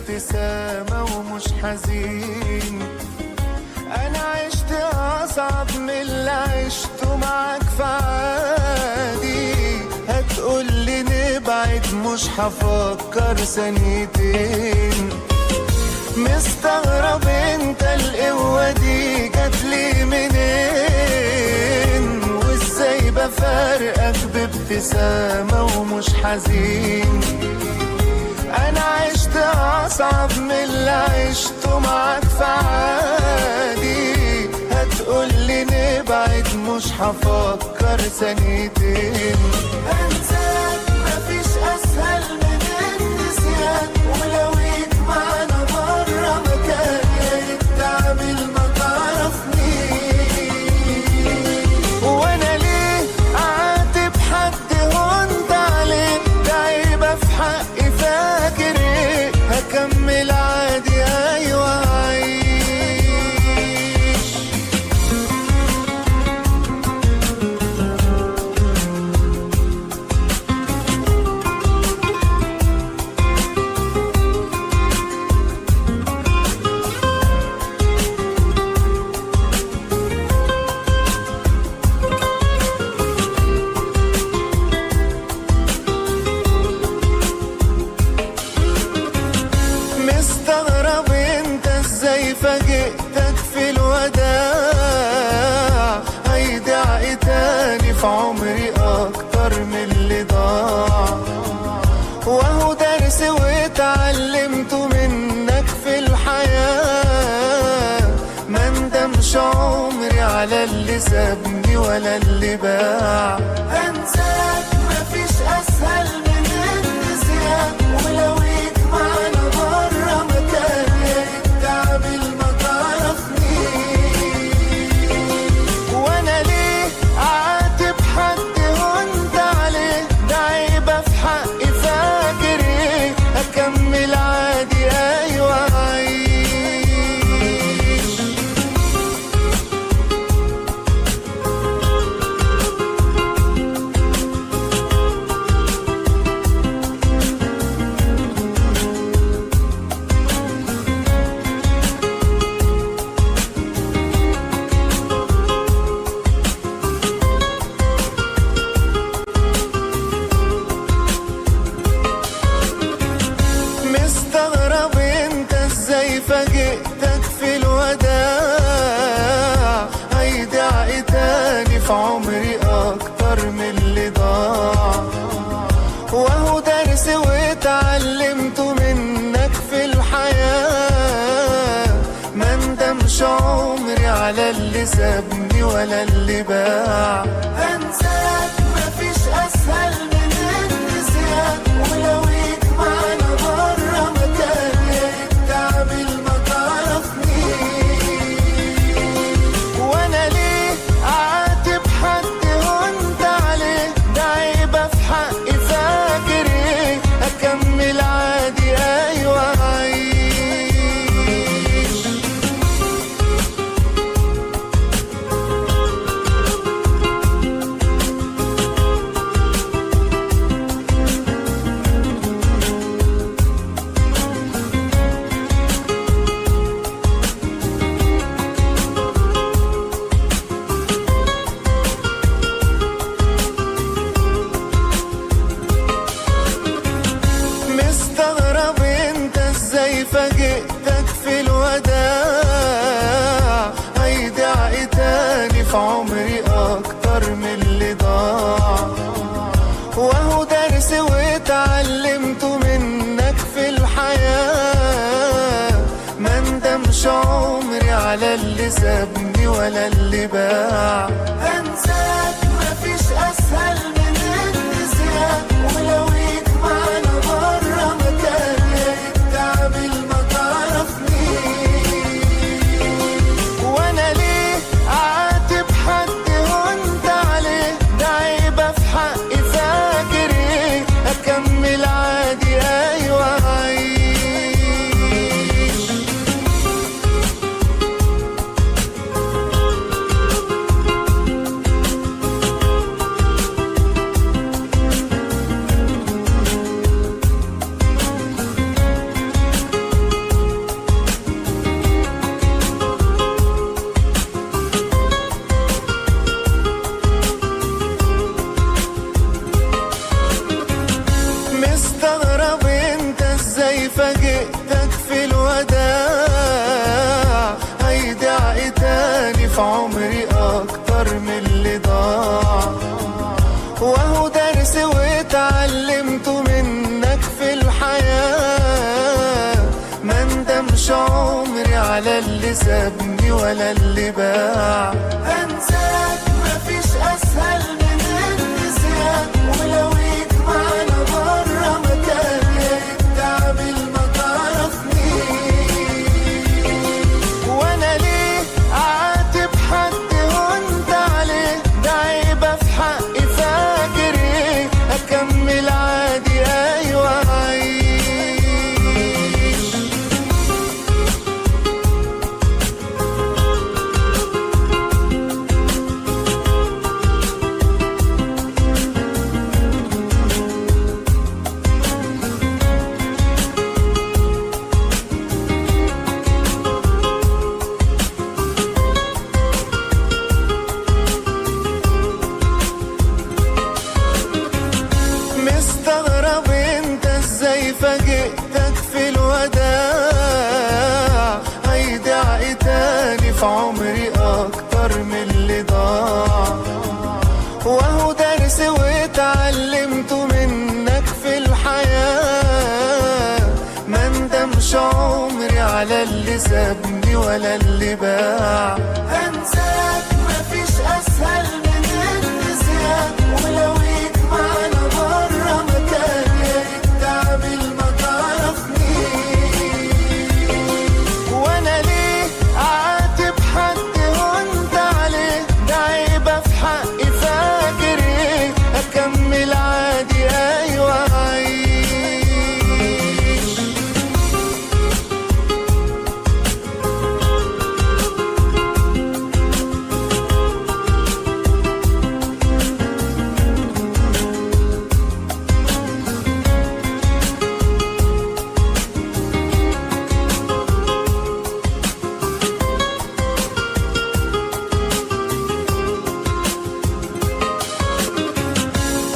بابتسامة ومش حزين. أنا عشت أصعب من اللي عشته معاك في عادي. هتقولي نبعد مش هفكر ثانيتين. مستغرب انت القوة دي جاتلي منين، وازاي بفارقك بابتسامة ومش حزين. انا عشت اصعب من اللي عشته معاك في عادي. هتقولي نبعد مش هفكر ثانيتين. انساك مفيش اسهل من النسيان، ولو يجمعنا بره مكان يا ريت تعمل ما تعرفنيش. وانا ليه اعاتب حد هونت عليه؟ ده عيبة في حقي، فاكر ايه؟ هكمل عادي ايوه هعيش. مستغرب انت ازاي فاجئتك في الوداع. هيضيع ايه تاني في عمري اكتر من اللي ضاع؟ وهو درس واتعلمته منك في الحياة. ما ندمش عمري على اللي سابني ولا اللي باع. انساك مفيش اسهل من النسيان، ولو يجمعنا بره مكان يا ريت تعمل ما تعرفنيش. وانا ليه اعاتب حد هونت عليه؟ ده عيبة في حقي، فاكر ايه؟ هكمل عادي ايوه هعيش. مستغرب انت ازاي فاجئتك في الوداع. هيضيع ايه تاني في عمري اكتر من اللي ضاع؟ وهو درس واتعلمته منك في الحياة. ما ندمش عمري على اللي سابني ولا اللي باع. انساك مفيش اسهل من النسيان، ولو يجمعنا بره مكان يا ريت تعمل ما تعرفنيش. وانا ليه اعاتب حد هونت عليه؟ ده عيبة في حقي، فاكر ايه؟ هكمل عادي ايوه هعيش. مستغرب انت ازاي فاجئتك في الوداع. هيضيع ايه تاني في عمري اكتر من اللي ضاع؟ وهو درس واتعلمته منك في الحياة. ما ندمش عمري على اللي سابني ولا اللي باع. انساك مفيش اسهل من النسيان، ولو يجمعنا بره مكان يا ريت تعمل ما تعرفنيش. وانا ليه اعاتب حد هونت عليه؟ ده عيبة في حقي، فاكر ايه؟ هكمل عادي ايوه هعيش. سابني ولا اللي باع. انساك مفيش اسهل من النسيان، ولو يجمعنا بره مكان يا ريت تعمل ما تعرفنيش. وانا ليه اعاتب حد وانت عليه؟ ده عيبه في حقي، فاكر ايه؟ اكمل عادي ايوه عيش. مستغرب انت ازاي فاجئتك في الوداع، هيضيع ايه تاني في عمري اكتر من اللي ضاع؟ وهو درس واتعلمته منك في الحياة، ما ندمش عمري على اللي سابني ولا اللي باع. انساك مفيش اسهل من النسيان، ولو يجمعنا بره مكان يا ريت تعمل ما تعرفنيش. وانا ليه اعاتب حد وانت عليه؟ ده عيبه في حقي، فاكر ايه؟ اكمل عادي ايوه عيش.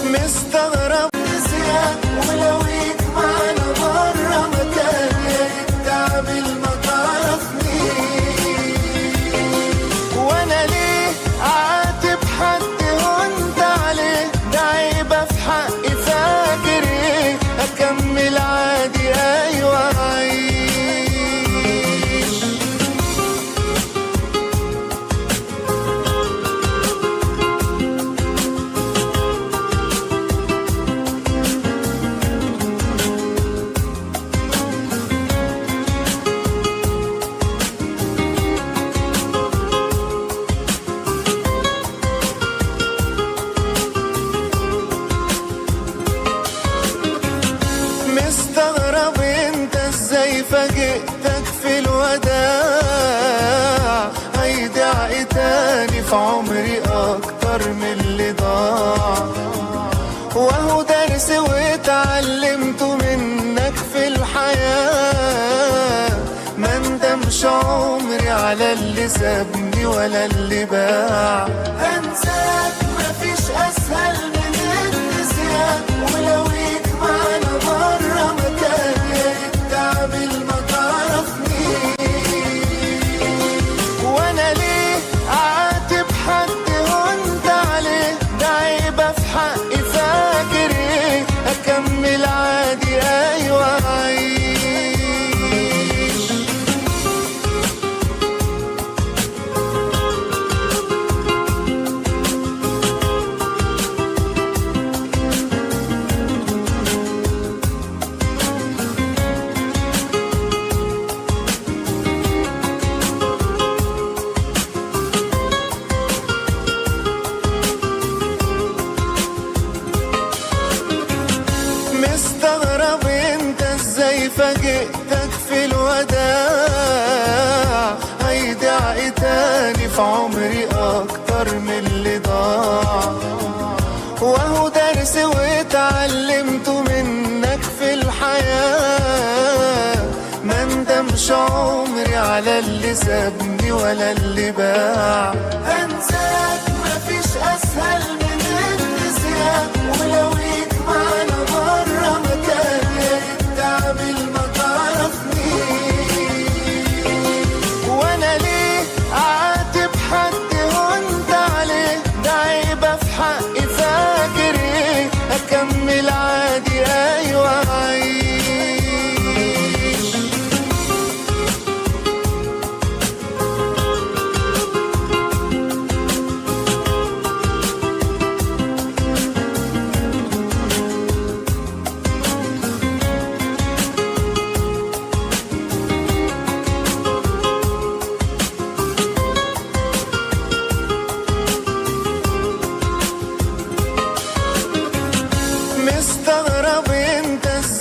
مستغرب نسيان، ولو يجمعنا بره مكان يا ريت تعمل ما تعرفنيش. وانا ليه اعاتب حد وانت عليه؟ ده عيبه في حقي، فاكر ايه؟ اكمل عادي ايوه عيش. مستغرب انت ازاي فاجئتك في الوداع، هيضيع ايه تاني في عمري اكتر من اللي ضاع؟ وهو درس واتعلمته منك في الحياة، ما ندمش عمري على اللي سابني ولا اللي باع. انساك مفيش اسهل من النسيان، ولو يجمعنا بره مكان يا ريت تعمل ما تعرفنيش. وانا ليه اعاتب حد وانت عليه؟ ده عيبه في حقي، فاكر ايه؟ اكمل عادي ايوه عيش. مستغرب انت ازاي فاجئتك في الوداع، هيضيع ايه تاني في عمري اكتر من اللي ضاع؟ وهو درس واتعلمته منك في الحياة، ما ندمش عمري على اللي سابني ولا اللي باع. انساك مفيش اسهل من النسيان، ولو يجمعنا بره مكان يا ريت تعمل ما تعرفنيش. وانا ليه اعاتب حد وانت عليه؟ ده عيبه في حقي، فاكر ايه؟ اكمل عادي ايوه عيش.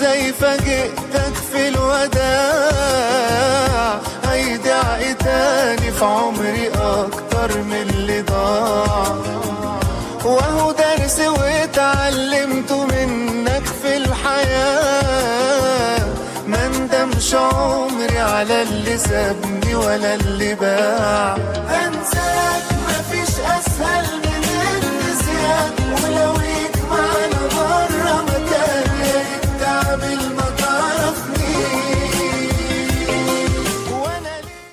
ازاي فاجئتك في الوداع، هيدعي تاني في عمري اكتر من اللي ضاع. وهو درس واتعلمته منك في الحياة، ما ندمش عمري على اللي سابني ولا اللي باع. هنساك مفيش اسهل من النسيان، ولو يجمعنا برا مكان يا ريت تعمل ما تعرفنيش. وانا ليه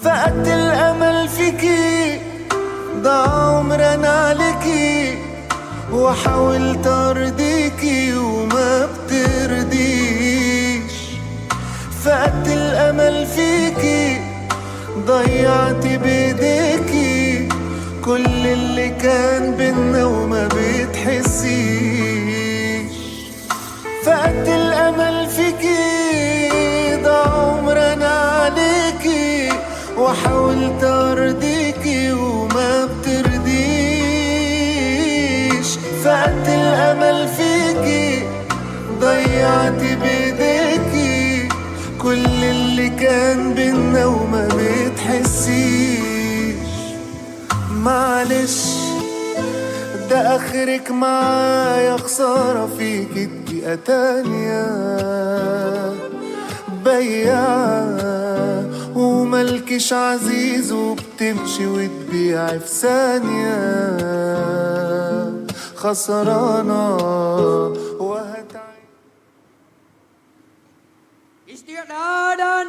فقدت الامل فيكي، ضاع عمرنا عليكي، وحاولت ارضيكي وما بترضيش. فقدت الامل فيكي، ضيعت بايديكي كل اللي كان بينا وما بتحسيش. فقدت الامل فيكي، ضاع عمرنا عليكي، وحاولت ارضيكي وما بترضيش. فقدت الامل فيكي، ضيعت بايديكي كل اللي كان بينا وما بتحسيش. معلش ده اخرك معايا، خسارة فيكي دقيقة تانية بياعة، وملكش عزيز وبتمشي وتبيعي في ثانية. خسرانة وهتعيش. استعدادا.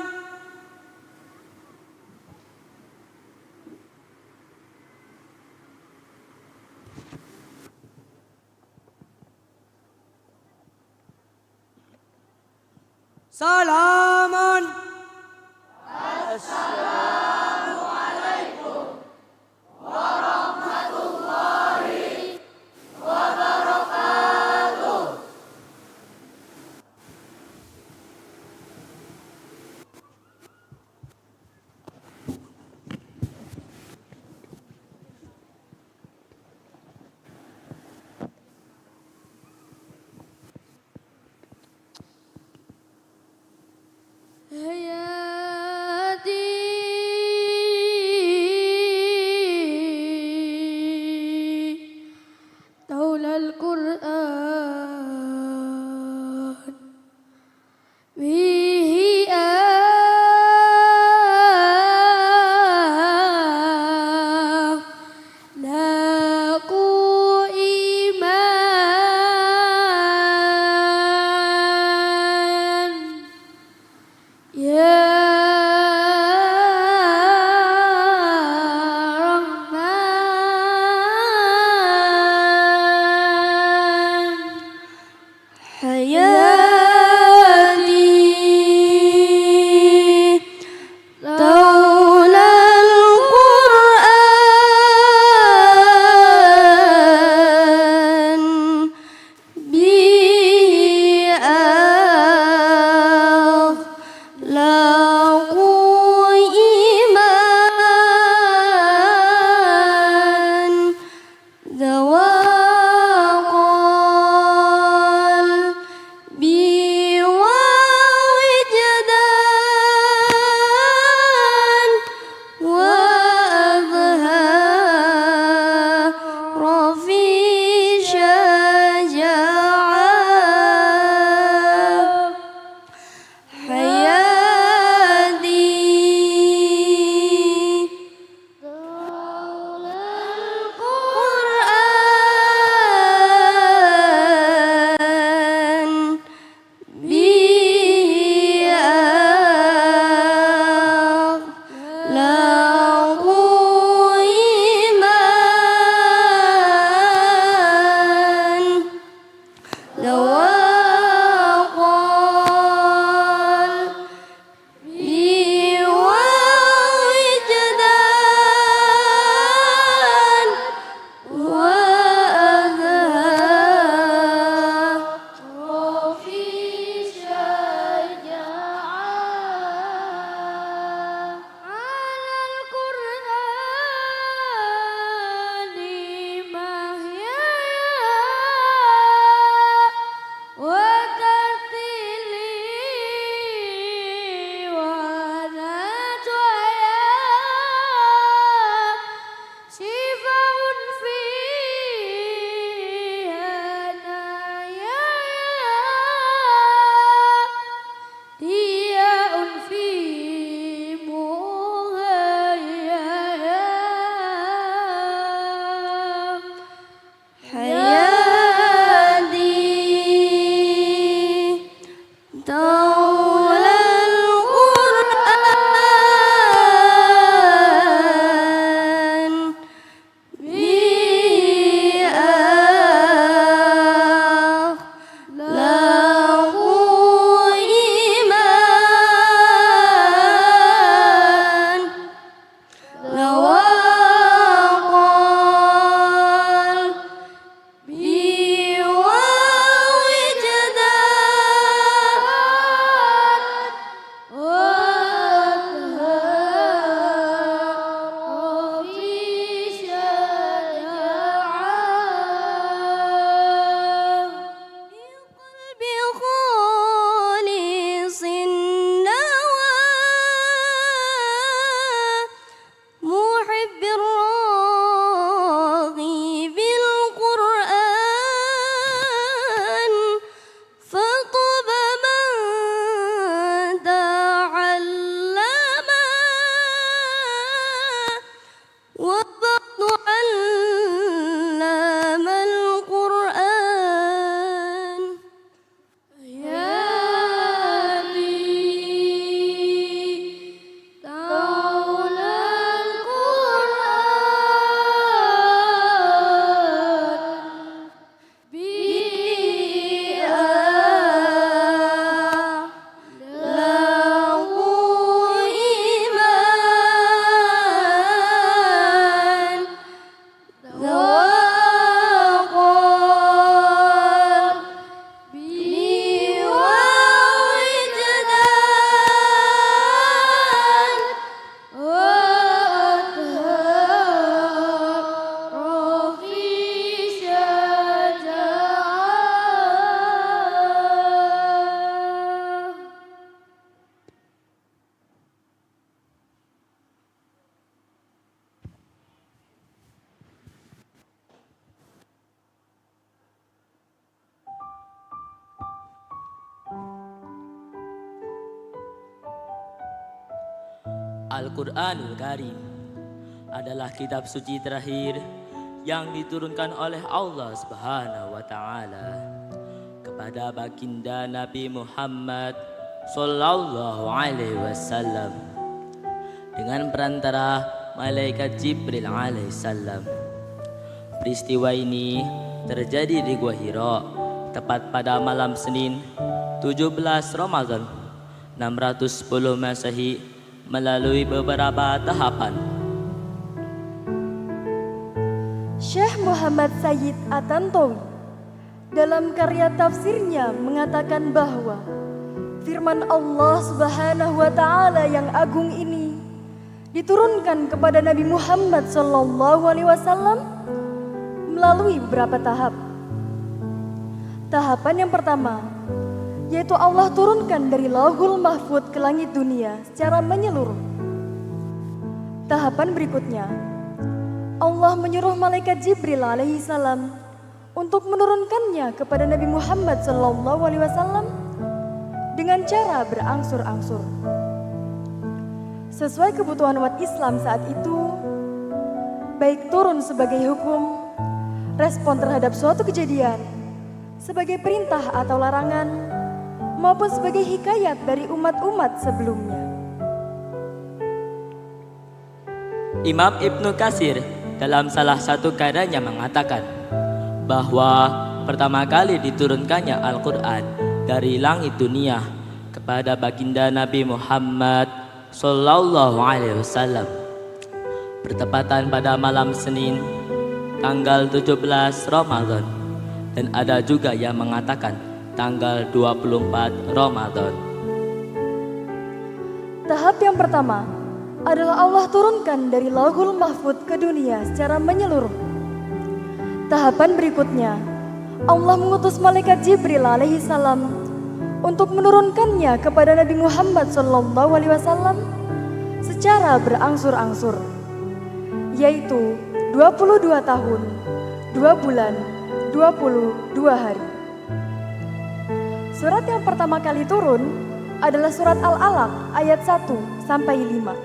سلاما. هيا Al-Quranul Karim adalah kitab suci terakhir yang diturunkan oleh Allah Subhanahu wa Ta'ala kepada baginda Nabi Muhammad Sallallahu Alaihi Wasallam dengan perantara malaikat Jibril Alaihissalam. Peristiwa ini terjadi di Gua Hira tepat pada malam Senin 17 Ramadan 610 Masehi melalui beberapa tahapan. Syekh Muhammad Sayyid At-Tantawi dalam karya tafsirnya mengatakan bahwa firman Allah Subhanahu wa Ta'ala yang agung ini diturunkan kepada Nabi Muhammad sallallahu alaihi wasallam melalui beberapa tahap. Tahapan yang pertama yaitu Allah turunkan dari Lauhul Mahfuz ke langit dunia secara menyeluruh. Tahapan berikutnya, Allah menyuruh malaikat Jibril alaihi salam untuk menurunkannya kepada Nabi Muhammad sallallahu alaihi wasallam dengan cara berangsur-angsur. Sesuai kebutuhan umat Islam saat itu, baik turun sebagai hukum, respon terhadap suatu kejadian, sebagai perintah atau larangan, maupun sebagai hikayat dari umat-umat sebelumnya. Imam Ibnu Katsir dalam salah satu karyanya mengatakan bahwa pertama kali diturunkannya Al-Quran dari langit dunia kepada baginda Nabi Muhammad Sallallahu Alaihi Wasallam bertepatan pada malam Senin tanggal 17 Ramadan, dan ada juga yang mengatakan tanggal 24 Ramadan. Tahap yang pertama adalah Allah turunkan dari Lauhul Mahfuz ke dunia secara menyeluruh. Tahapan berikutnya, Allah mengutus malaikat Jibril alaihi salam untuk menurunkannya kepada Nabi Muhammad sallallahu alaihi wasallam secara berangsur-angsur, yaitu 22 tahun, 2 bulan, 22 hari. Surat yang pertama kali turun adalah surat Al-Alaq ayat 1 sampai 5.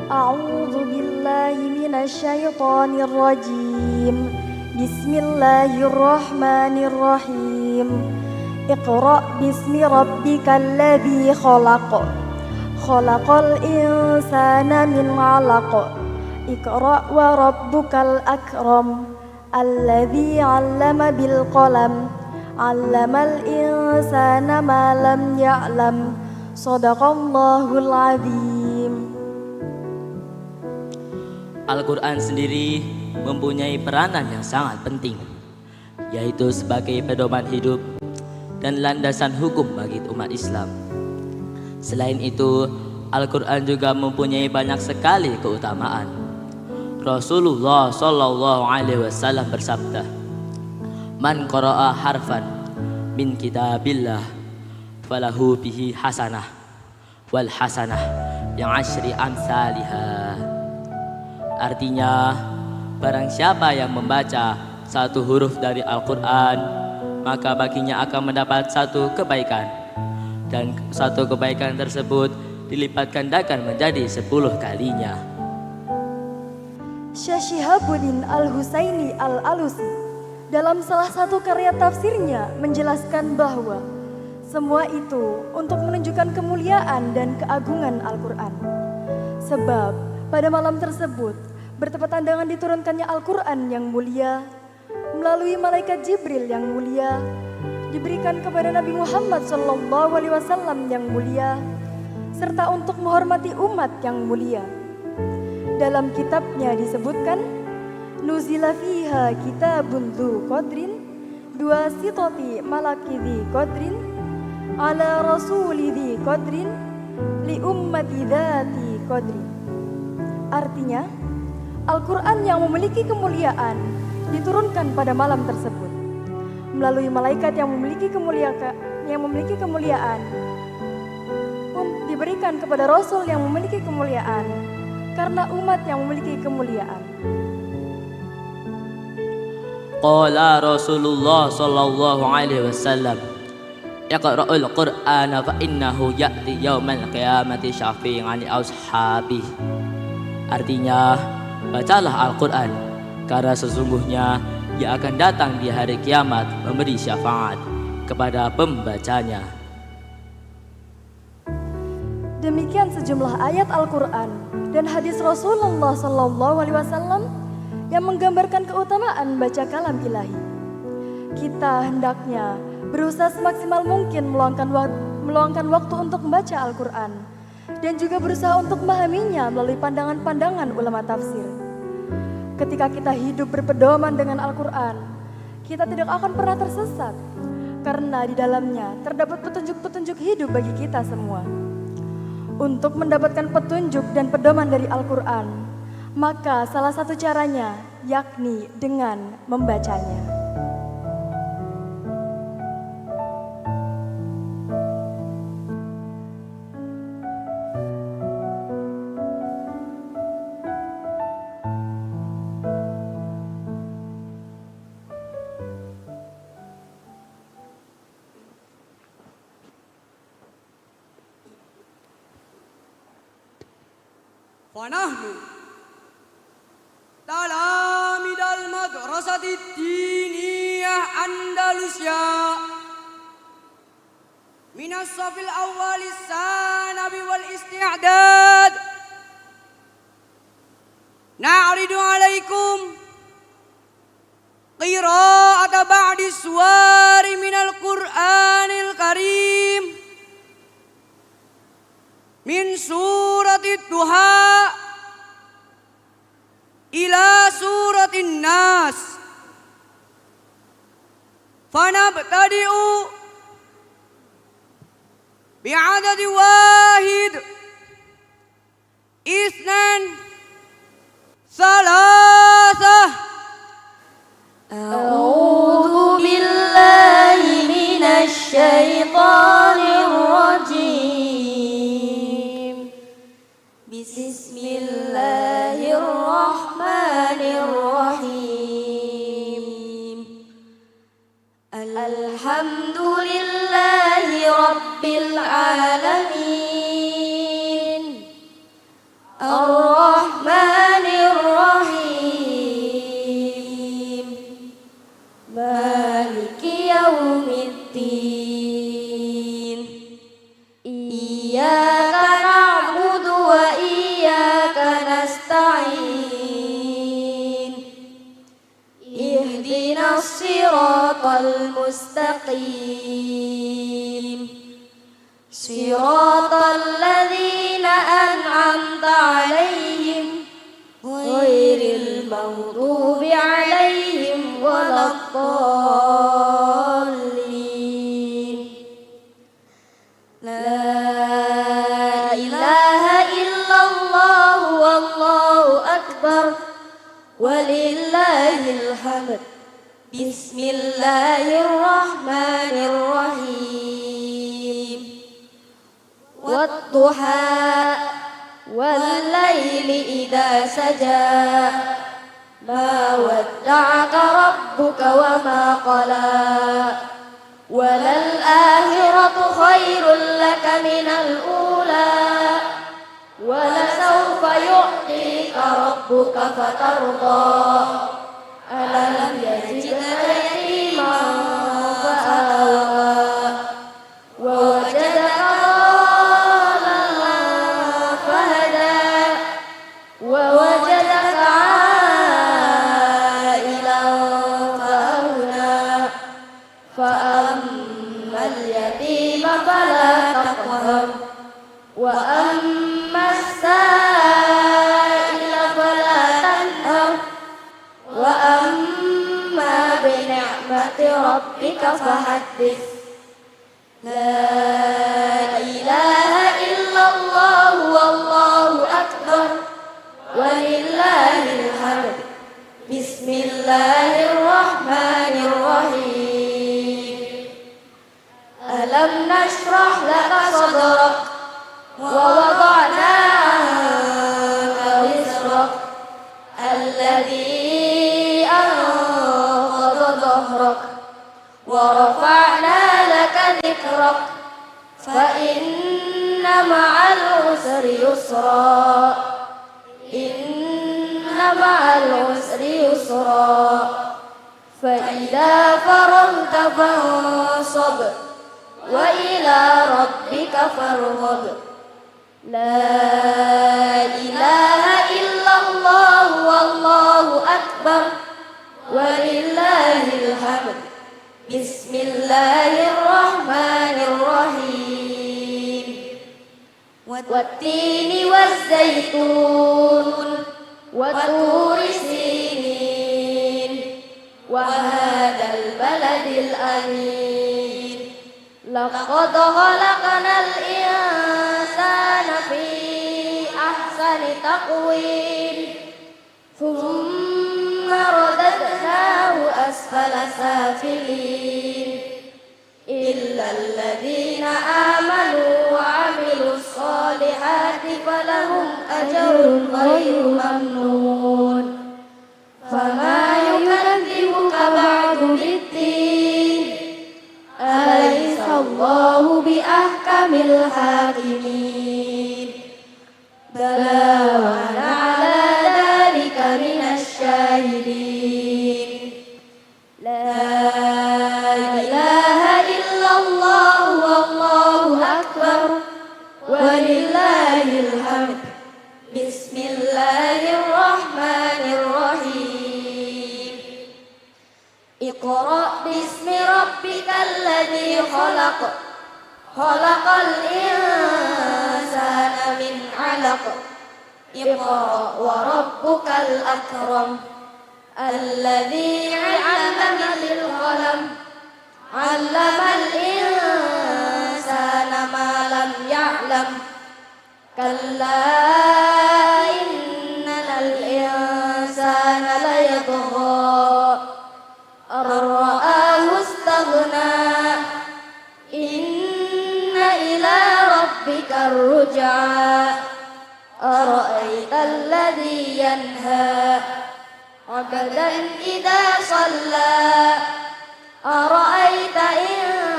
A'udzu billahi minasyaitonir rajim. Bismillahirrahmanirrahim. Iqra' bismi rabbikal ladzi khalaq. Khalaqal insana min 'alaq. Iqra' wa rabbukal akram. Alladzi 'allama bil qalam. 'Allamal insana ma lam ya'lam. Shadaqallahul 'azim. Al-Quran sendiri mempunyai peranan yang sangat penting, yaitu sebagai pedoman hidup dan landasan hukum bagi umat Islam. Selain itu, Al-Quran juga mempunyai banyak sekali keutamaan. Rasulullah Sallallahu Alaihi Wasallam bersabda, "Man qara'a harfan min kitabillah falahu bihi hasanah wal hasanah yang asyri amsalihah." Artinya, barang siapa yang membaca satu huruf dari Al-Quran, maka baginya akan mendapat satu kebaikan, dan satu kebaikan tersebut dilipat gandakan menjadi 10 kalinya. Syekh Syihabuddin Al-Husaini Al-Alusi dalam salah satu karya tafsirnya menjelaskan bahwa semua itu untuk menunjukkan kemuliaan dan keagungan Al-Quran. Sebab pada malam tersebut bertepatan dengan diturunkannya Al-Quran yang mulia melalui malaikat Jibril yang mulia, diberikan kepada Nabi Muhammad SAW yang mulia, serta untuk menghormati umat yang mulia. Dalam kitabnya disebutkan, nuzila fiha kitabun dzu qadrin dua sitoti malaki dzi qadrin ala rasuli dzi qadrin li ummati dzati qadrin. Artinya, Al-Quran yang memiliki kemuliaan diturunkan pada malam tersebut melalui malaikat yang memiliki kemuliaan diberikan kepada Rasul yang memiliki kemuliaan karena umat yang memiliki kemuliaan. Qala Rasulullah sallallahu alaihi wasallam, Iqra'ul Qur'ana fa innahu ya'ti yaumal qiyamati syafi'an li ashabih. Artinya, bacalah Al-Quran, karena sesungguhnya ia akan datang di hari kiamat memberi syafaat kepada pembacanya. Demikian sejumlah ayat Al-Quran dan hadis Rasulullah SAW yang menggambarkan keutamaan baca kalam ilahi. Kita hendaknya berusaha semaksimal mungkin meluangkan waktu untuk membaca Al-Quran dan juga berusaha untuk memahaminya melalui pandangan-pandangan ulama tafsir. Ketika kita hidup berpedoman dengan Al-Quran, kita tidak akan pernah tersesat karena di dalamnya terdapat petunjuk-petunjuk hidup bagi kita semua. Untuk mendapatkan petunjuk dan pedoman dari Al-Quran, maka salah satu caranya yakni dengan membacanya. ونحن تلاميذ المدرسة الدينية أندلسيا من الصف الأول الثانوي والاستعداد نعرض عليكم قراءة بعض السور من القرآن الكريم من سورة الضحى إلى سورة الناس. فنبتدئ بعدد واحد اثنان ثلاثة. أعوذ بالله من الشيطان الرجيم. بسم الله الرحمن الرحيم. الحمد لله رب العالمين الرحمن الرحيم مالك يوم الدين إياك نعبد وإياك نستعين اهدنا الصراط المستقيم صراط الذين أنعمت عليهم غير المغضوب عليهم ولا الضالين. لا إله إلا الله والله أكبر ولله الحمد. بسم الله الرحمن الرحيم. والضحى والليل إذا سجى ما ودعك ربك وما قلى وللآخرة خير لك من الأولى ولسوف يعطيك ربك فترضى ألم يجدك يتيما فآوى ووجدك ضالا فهدى ووجدك عائلا فأغنى فأما اليتيم فلا تقهر وأما السائل فلا تنهر وأما بنعمة ربك فحدث. لا إله إلا الله والله أكبر ولله الحمد. بسم الله الرحمن الرحيم. ألم نشرح لك صدرك ووضعنا عنك وزرك الذي أنقض ظهرك ورفعنا لك ذكرك أدرك فإن مع العسر يسرا إن مع العسر يسرا فإذا فرغت فانصب وإلى ربك فارغب لا إله إلا الله والله أكبر ولله الحمد بسم الله الرحمن الرحيم والتين والزيتون وطور سينين وهذا البلد الأمين لقد خلقنا الإنسان في أحسن تقويم ثم رددناه أسفل سافلين إلا الذين آمنوا وعملوا الصالحات فلهم أجر غير ممنون فما يكذبك بعد بالدين أليس الله بأحكم الحاكمين بلى وأنا على ذلك من الشاهدين لا إله إلا الله والله أكبر ولله الحمد بسم الله الرحمن الرحيم اقرأ باسم ربك الذي خلق خلق الإنسان من علق اقرأ وربك الأكرم الذي علم بالقلم علم الإنسان ما لم يعلم كلا إن الإنسان ليطغى أن رآه استغنى إن إلى ربك الرجعى أرأيت الذي ينهى عبدا إذا صلى أرأيت إن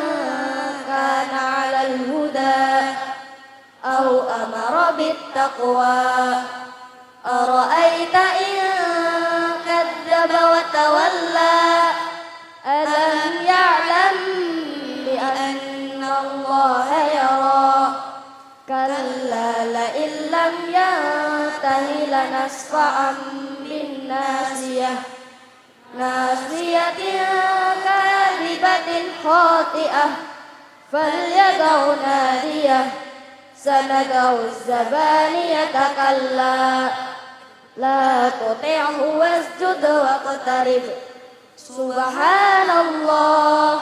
كان على الهدى أو أمر بالتقوى أرأيت إن كذب وتولى ألم يعلم بأن الله يرى كلا لئن لم ينته لنسفعا بالناصية ناصية كاذبة خاطئة فليدع ناديه سندع الزبانية كلا لا تطعه واسجد واقترب سبحان الله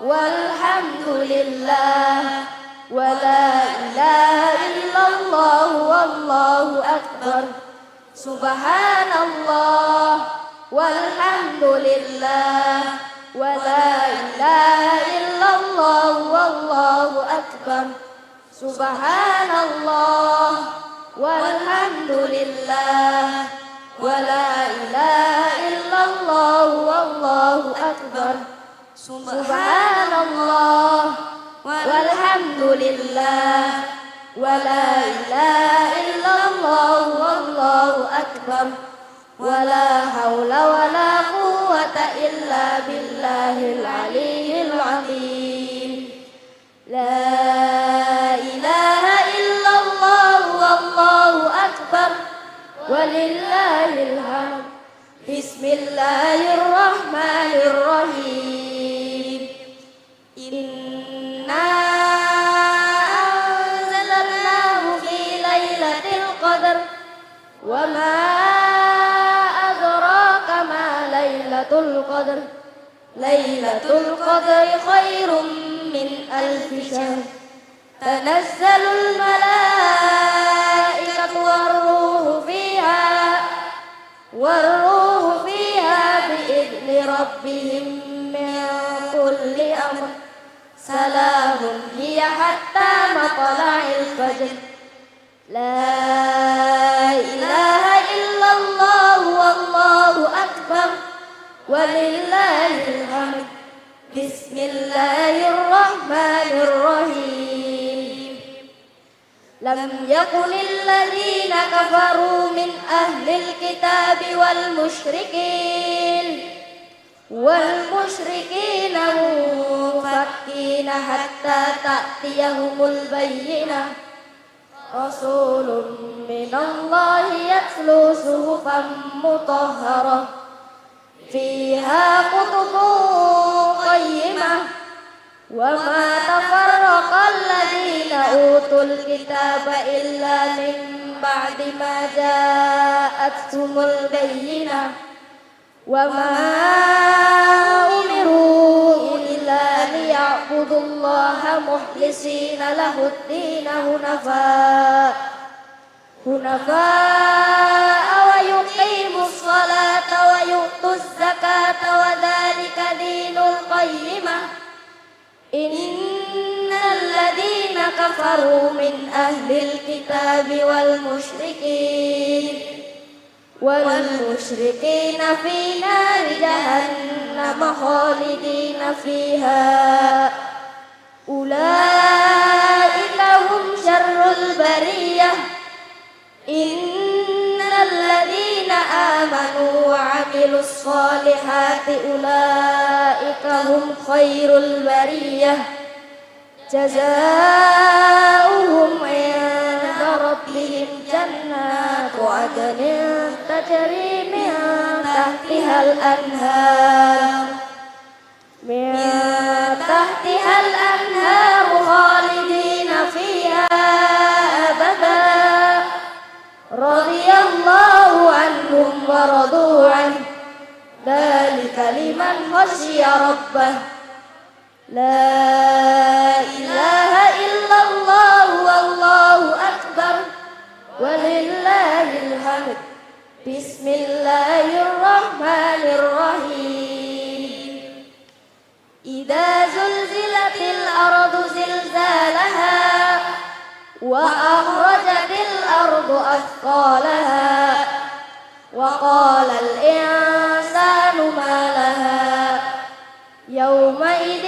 والحمد لله ولا إله إلا الله والله أكبر سبحان الله والحمد لله ولا إله إلا الله والله أكبر سبحان الله والحمد لله ولا إله إلا الله والله أكبر سبحان الله والحمد لله ولا إله إلا الله والله أكبر ولا حول ولا قوة إلا بالله العلي العظيم لا إله إلا الله والله أكبر ولله الحمد بسم الله الرحمن الرحيم إنا أنزلناه في ليلة القدر وما أدراك ما ليلة القدر ليلة القدر خير من ألف شهر تنزل الملائكة والروح فيها بإذن ربهم من كل أمر سلام هي حتى مطلع الفجر لا إله إلا الله والله أكبر ولله الحمد بسم الله الرحمن الرحيم لم يكن الذين كفروا من أهل الكتاب والمشركين منفكين حتى تأتيهم البينة رسول من الله يتلو صحفا مطهرة فيها كتب قيمة وما تفرق الذين أوتوا الكتاب إلا من بعد ما جاءتهم البينة وما أمروا إلا ليعبدوا الله مخلصين له الدين حنفاء ويقيموا الصلاة ويؤتوا الزكاة وذلك دين القيمة إن الذين كفروا من أهل الكتاب والمشركين في نار جهنم خالدين فيها أولئك هم شر البرية إن الذين آمنوا وعملوا الصالحات أولئك هم خير البرية جزاؤهم عند ربهم جنات عدن تجري من تحتها الأنهار خالدين فيها أبدا رضي الله عنهم ورضوا عنه ذلك لمن خشي ربه لا إله إلا الله والله أكبر ولله الحمد بسم الله الرحمن الرحيم إذا زلزلت الأرض زلزالها وأخرجت الأرض أثقالها وقال الإنسان ما لها يومئذ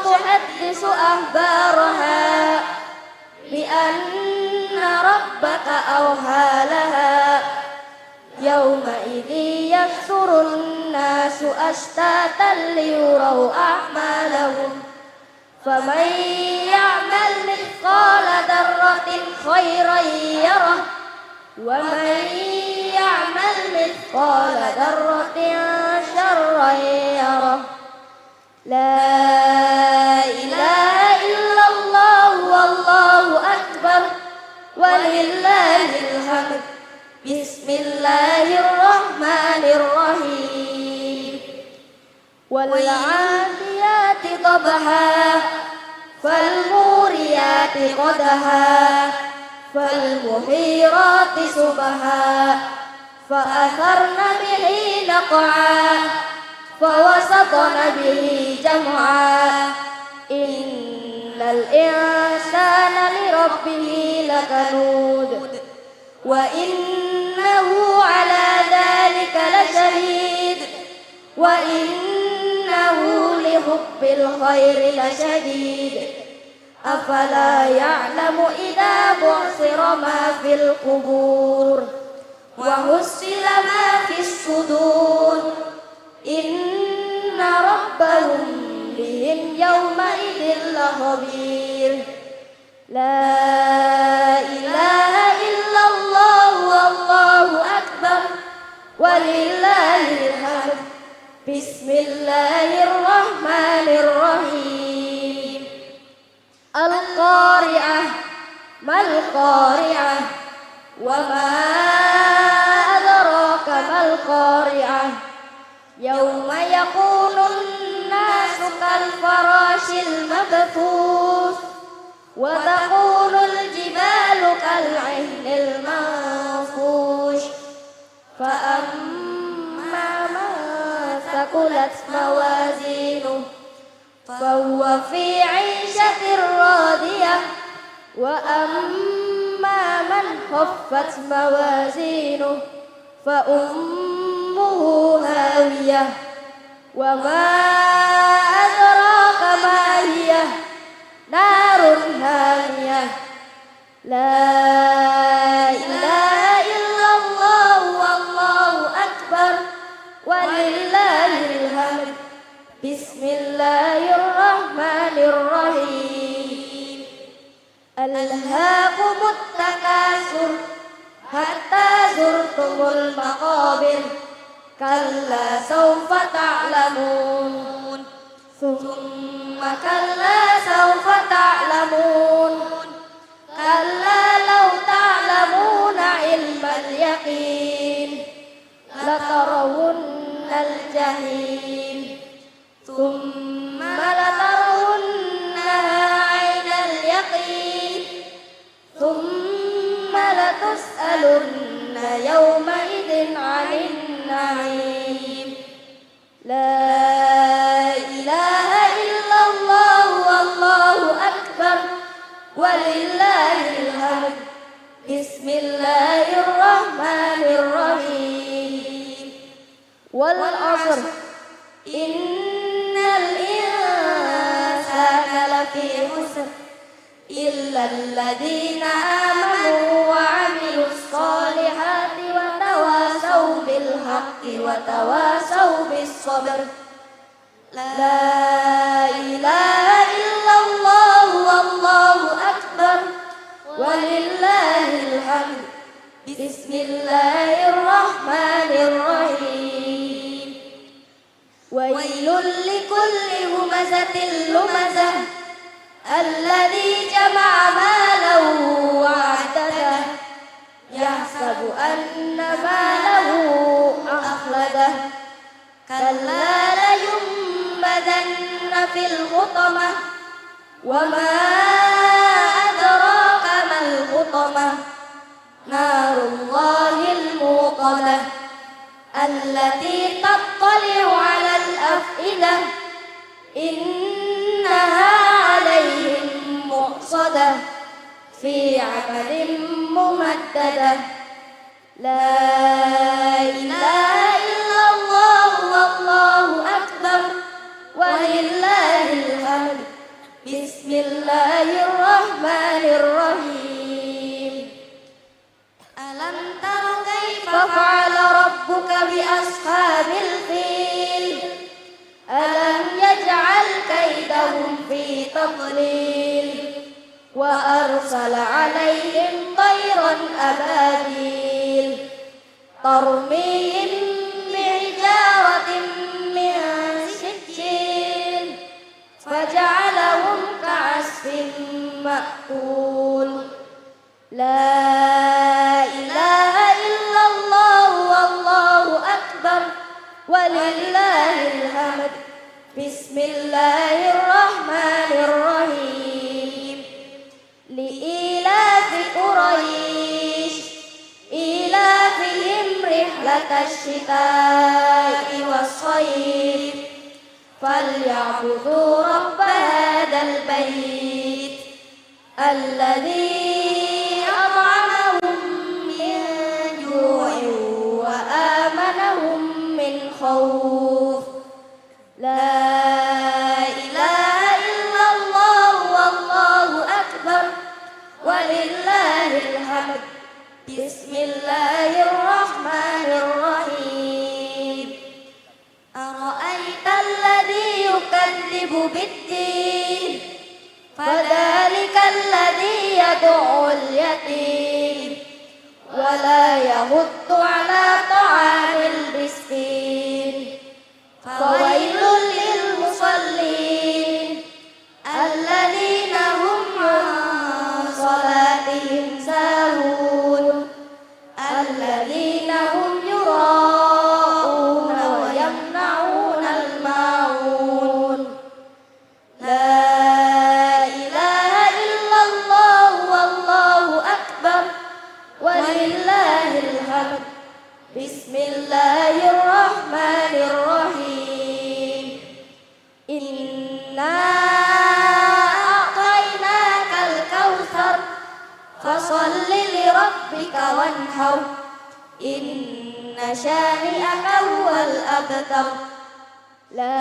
تحدث أخبارها بأن ربك أوحى لها يومئذ يكثر الناس أشتاتا ليروا أعمالهم فمن يعمل مثقال ذرة خيرا يره ومن يعمل مثقال ذرة شرا يره لا إله إلا الله والله أكبر ولله الحمد بسم الله الرحمن الرحيم والعاديات ضبحا فالموريات قدحا فالمحيرات سبحا فأثرن به نقعا فوسطن به جمعا إن الإنسان لربه لكنود وإنه على ذلك لشهيد وإنه لحب الخير لشديد أفلا يعلم إذا بعثر ما في القبور وحصل ما في الصدور إن ربهم بهم يومئذ لخبير لا إله إلا الله والله أكبر ولله الحمد بسم الله الرحمن الرحيم القارعة ما القارعة وما أدراك ما القارعة يوم يكون الناس كالفراش المبثوث وتكون الجبال كالعهن المنفوش فأما من ثقلت موازينه فهو في عيشة راضية وأما من خفت موازينه فأمه هاوية وما narun hamiyah. La ilaha illallah wallahu akbar walillahil hamd. Bismillahirrahmanirrahim. Alhaakumut takasur hatta zurtumul maqabir. Kalla sawfa ta'lamun. Thumma kalla sawfa ta'lamun. Kalla law ta'lamuna ilmal yaqin latarawunnal jahim. Thumma latarawunnaha 'ainal yaqin. Thumma latus'alunna yawma idin 'anil na'im. La ilaha illallah wallahu akbar walillahil hamd. Bismillahirrahmanirrahim. Wal 'ashr innal insana lafi khusr illa alladhina amanu wa 'amilus solihati wa tawasaw bil haqqi wa tawasaw bis sabr. La ilaha illallah wallahu akbar walillahil hamd. Bismillahirrahmanirrahim. Wailul likulli humazatil lumazah alladzi jama'a malahu wa 'addadah yahsabu anna malahu akhladah. Kalla la yunbadanna fil hutamah wa ma adraka mal hutamah. Narullahil muqadah allati tattali'u 'alal af'idah innaha 'alaihim mu'sadah fi 'amalin mumaddadah. La ilaha illallah wallahu akbar walillahil hamd. Bismillahirrahmanirrahim. Alam tara kaifa fa'ala rabbuka bi ashabil fil. Alam yaj'al kaidahum fi tadlil. Wa arsala 'alaihim tayran ababil tarmihim bi'ijaratin min sijil faja'alahum ka'asfin ma'kul. La ilaha illallah wallahu akbar walillahil hamd. Bismillahirrahmanirrahim. Li'ilafi Quraisy ilafihim rihlatash shita'i was-shayf falyabudu rabb hadzal bait alladzi at'amahum min ju'in wa amanahum min khawf. La ilaha illallah wallahu akbar walillahil hamd. Bismillahirrahmanirrahim. Ara'aital ladzi yukadzibu bid-din fadzalikal ladzi yad'ul yatim wa la yahuddu 'ala ta'amil miskin. Fawailul lil musallin alladzina hum 'an salatihim sahun alladzina hum yura'una wa yamna'unal ma'un. La ilaha illallah wallahu akbar walillahil hamd. Bismillahirrahmanirrahim. Inna a'tainakal kautsar fasholli li rabbika wanhar. Inna syani'aka huwal abtar. La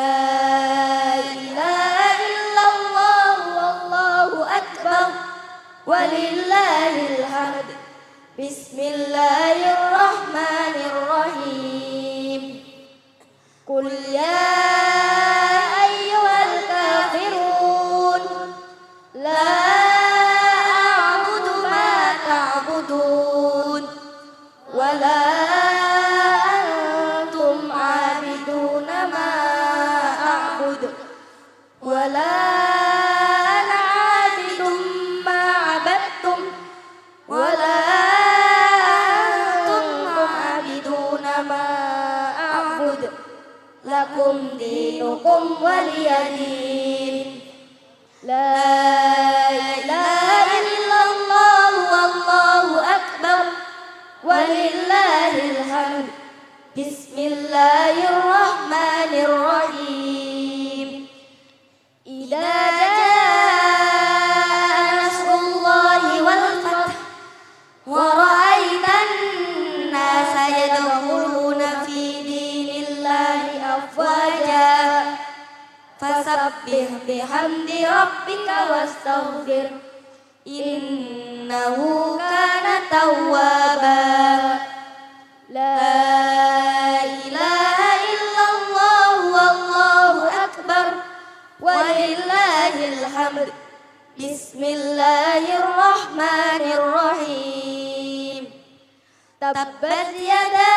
ilaha illallah wallahu ولله الحمد. بسم الله الرحمن الرحيم. قل يا أيها الكافرون لا أعبد ما تعبدون ولا أنتم عابدون ما أعبد ولا أنا عابد ما عبدتم ولا أنتم عابدون ما أعبد لكم دينكم ولي دين. لا إله إلا الله والله أكبر ولله الحمد. بسم الله الرحمن الرحيم. إذا جاء نصر الله والفتح ورأيت الناس يدخلون في دين الله أفواجا فسبح بحمد ربك واستغفر إنه كان توابا. لا إله إلا الله والله أكبر ولله الحمد. بسم الله الرحمن الرحيم. تبت يدا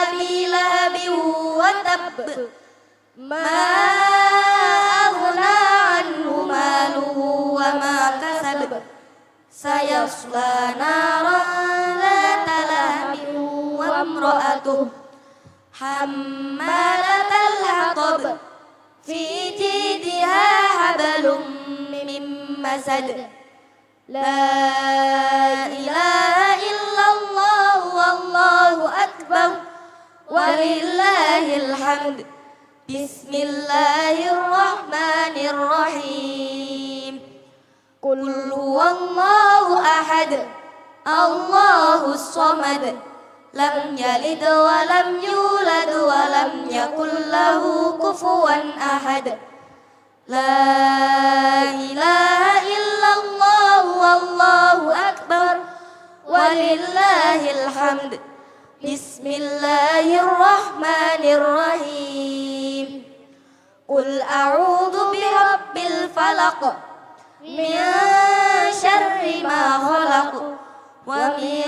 أبي لهب وتب ما أغنى عنه ماله وما كسب سيصلى نارا ذات لهب وامرأته حمالة الحطب في جيدها حبل من مسد. لا إله إلا الله والله أكبر ولله الحمد. بسم الله الرحمن الرحيم. قل هو الله أحد الله الصمد لم يلد ولم يولد ولم يكن له كفوا أحد. لا إله إلا الله والله أكبر ولله الحمد. بسم الله الرحمن الرحيم. قل أعوذ برب الفلق من شر ما خلق ومن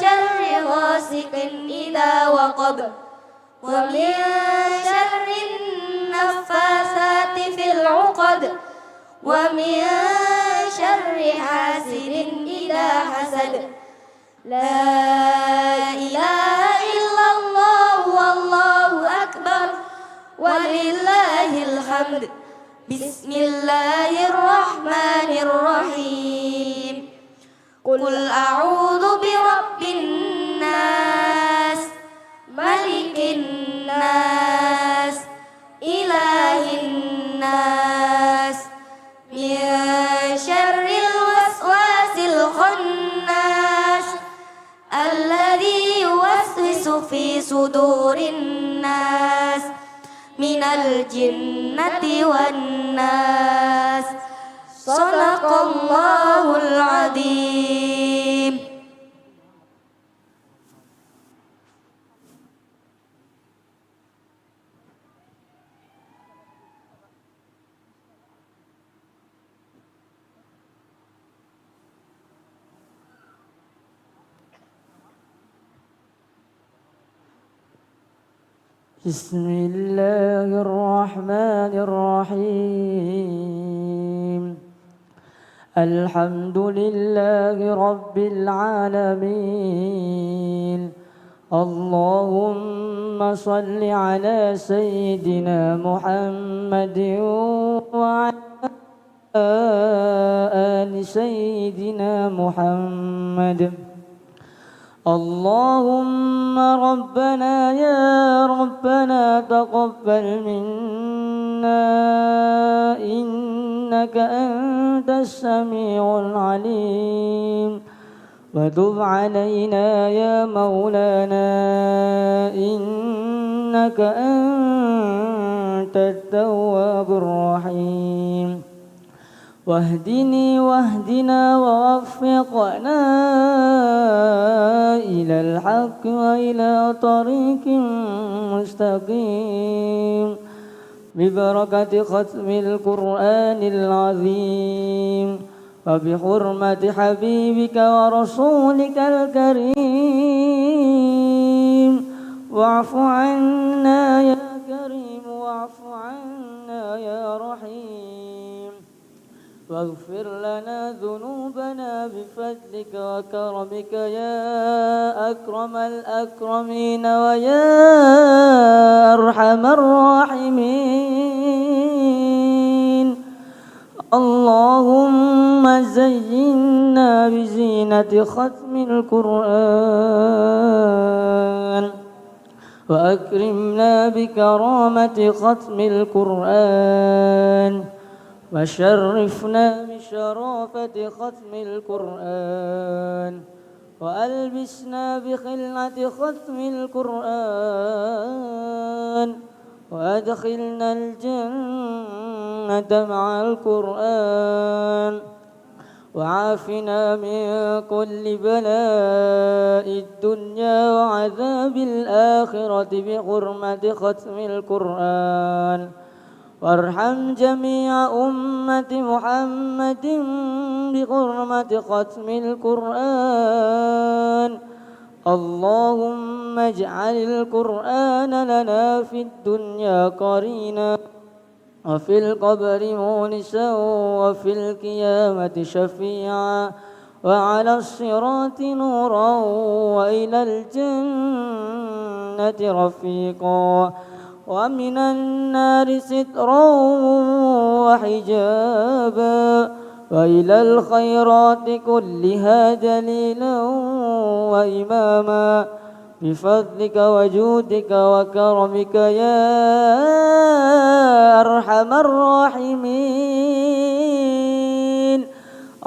شر غاسق إذا وقب ومن شر النفاثات في العقد ومن شر حاسد إذا حسد. لا إله إلا الله والله أكبر ولله الحمد. بسم الله الرحمن الرحيم. قل أعوذ برب الناس ملك الناس إله الناس من شر الوسواس الخناس الذي يوسوس في صدور الناس من الجنة والناس. صدق الله العظيم. بسم الله الرحمن الرحيم. الحمد لله رب العالمين. اللهم صل على سيدنا محمد وعلى آل سيدنا محمد. اللهم ربنا يا ربنا تقبل منا إنك أنت السميع العليم وتب علينا يا مولانا إنك أنت التواب الرحيم. واهدني واهدنا ووفقنا إلى الحق وإلى طريق مستقيم ببركة ختم القرآن العظيم وبحرمة حبيبك ورسولك الكريم واعف عنا يا كريم واعف عنا يا رحيم واغفر لنا ذنوبنا بفضلك وكرمك يا أكرم الأكرمين ويا أرحم الراحمين اللهم زينا بزينة ختم القرآن وأكرمنا بكرامة ختم القرآن وشرفنا بشرافة ختم القرآن وألبسنا بخلعة ختم القرآن وأدخلنا الجنة مع القرآن وعافنا من كل بلاء الدنيا وعذاب الآخرة بحرمة ختم القرآن وارحم جميع أمة محمد بحرمة ختم القرآن اللهم اجعل القرآن لنا في الدنيا قرينا وفي القبر مونسا وفي القيامة شفيعا وعلى الصراط نورا وإلى الجنة رفيقا ومن النار سترا وحجابا وإلى الخيرات كلها دليلا وإماما بفضلك وجودك وكرمك يا أرحم الراحمين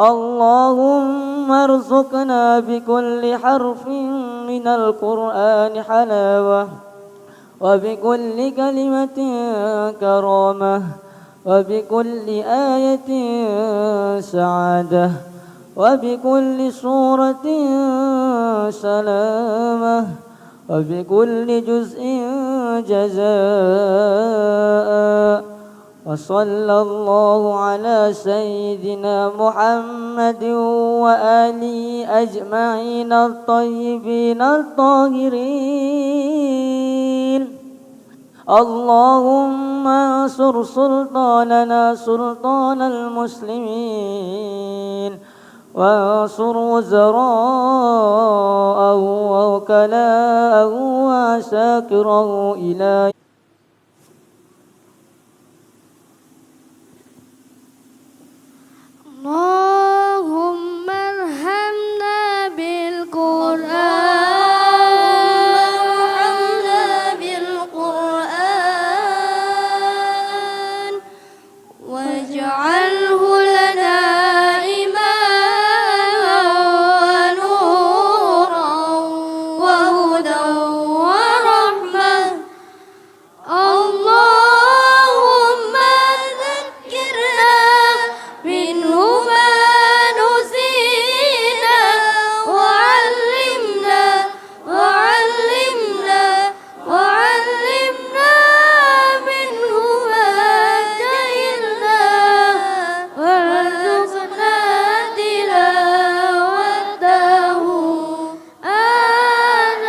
اللهم ارزقنا بكل حرف من القرآن حلاوة وبكل كلمة كرامة وبكل آية سعادة وبكل سورة سلامة وبكل جزء جزاء وصلى الله على سيدنا محمد وآله أجمعين الطيبين الطاهرين اللهم انصر سلطاننا سلطان المسلمين وانصر وزراءه ووكلاءه وعساكره إلى اللهم ارحمنا بالقرآن واجعله لنا إماما ونورا وهدى ورحمة اللهم ذكرنا منه ما نسينا وعلمنا منه ما جهلنا وارزقنا تلاوته آناء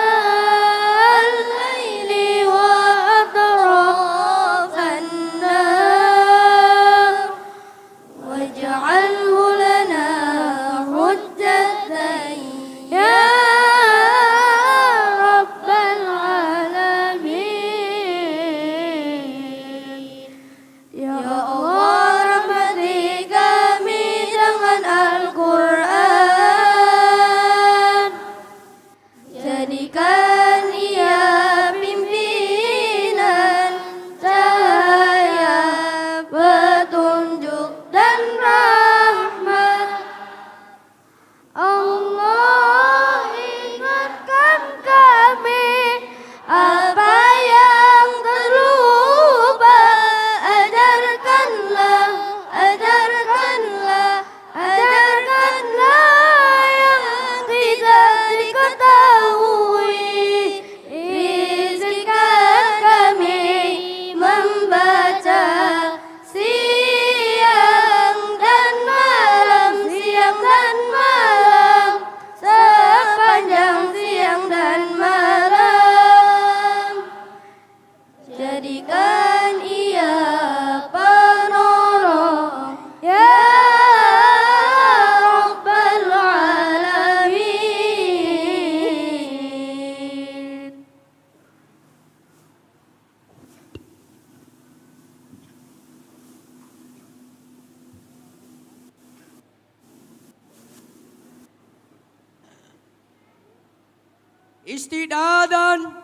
الليل وأطراف النهار واجعله لنا حجة يا رب العالمين Ya Allah rahmati kami dengan Al-Quran jadikan ia pimpinan cahaya petunjuk dan rahmat Allah ingatkan kami apa yang terlupa ajarkanlah istidadan.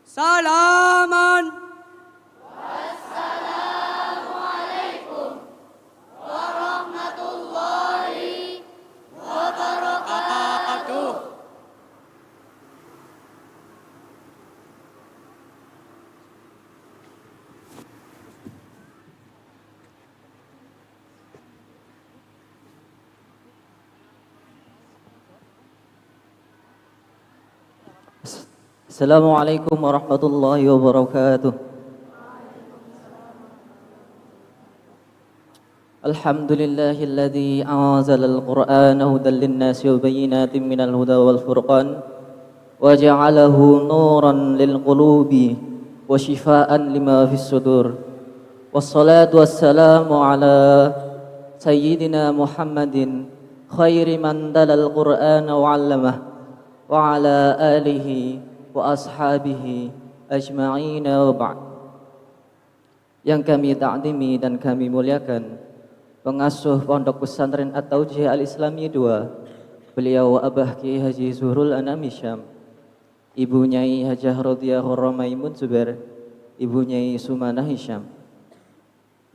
Salaman. Assalamualaikum warahmatullahi wabarakatuh. Alhamdulillahilladzi anzala al-Qur'ana hudan lin-nasi wa bayyinatin minal huda wal furqan wa ja'alahu nuran lil qulubi wa shifaa'an lima fis sudur. Wassalatu wassalamu ala sayyidina Muhammadin khairi man dalal Qur'ana wa 'allamah wa ala alihi wa ashabihi ajma'ina wa ba'd. Yang kami ta'zimi dan kami muliakan pengasuh Pondok Pesantren At-Taujiah Al-Islami 2, beliau Abah Kiai Haji Zuhrul Anam Hisyam, Ibu Nyai Hajah Rodiyah Maimun Zubair, Ibu Nyai Sumanah Hisyam.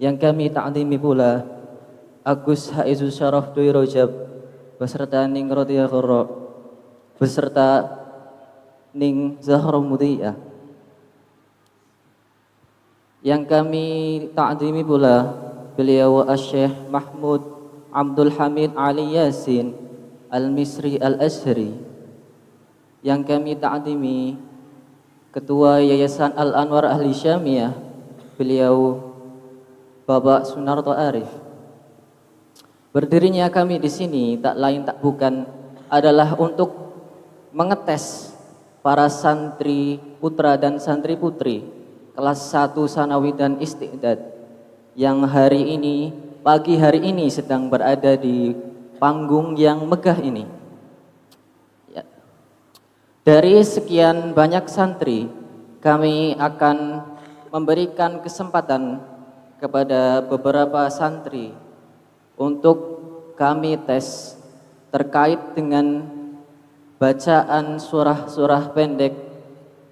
Yang kami ta'zimi pula Agus Haizu Syaraf Dwi Rojab beserta Ning Rodiyah Khurra beserta Ning Zahra Mudiyah. Yang kami ta'zimi pula beliau Asy-Syaikh Mahmud Abdul Hamid Ali Yasin Al-Misri Al-Azhari. Yang kami ta'zimi Ketua Yayasan Al-Anwar Ahli Syamiyah, beliau Bapak Sunarto Arif. Berdirinya kami di sini tak lain tak bukan adalah untuk mengetes para santri putra dan santri putri kelas 1 Sanawi dan Istiqdad yang hari ini, pagi hari ini sedang berada di panggung yang megah ini. Ya. Dari sekian banyak santri, kami akan memberikan kesempatan kepada beberapa santri untuk kami tes terkait dengan bacaan surah-surah pendek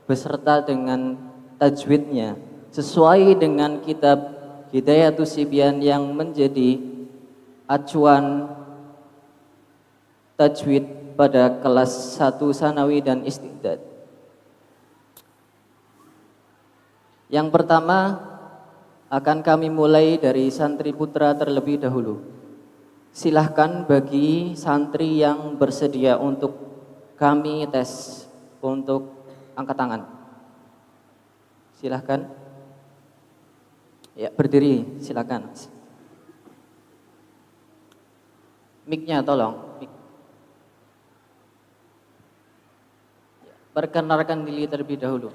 beserta dengan tajwidnya sesuai dengan kitab Hidayatus Sibyan yang menjadi acuan tajwid pada kelas 1 Sanawi dan Istiqdad. Yang pertama akan kami mulai dari santri putra terlebih dahulu. Silahkan bagi santri yang bersedia untuk kami tes untuk angkat tangan. Silahkan. Ya, berdiri, silahkan. Mic-nya tolong. Mic. Perkenalkan diri terlebih dahulu.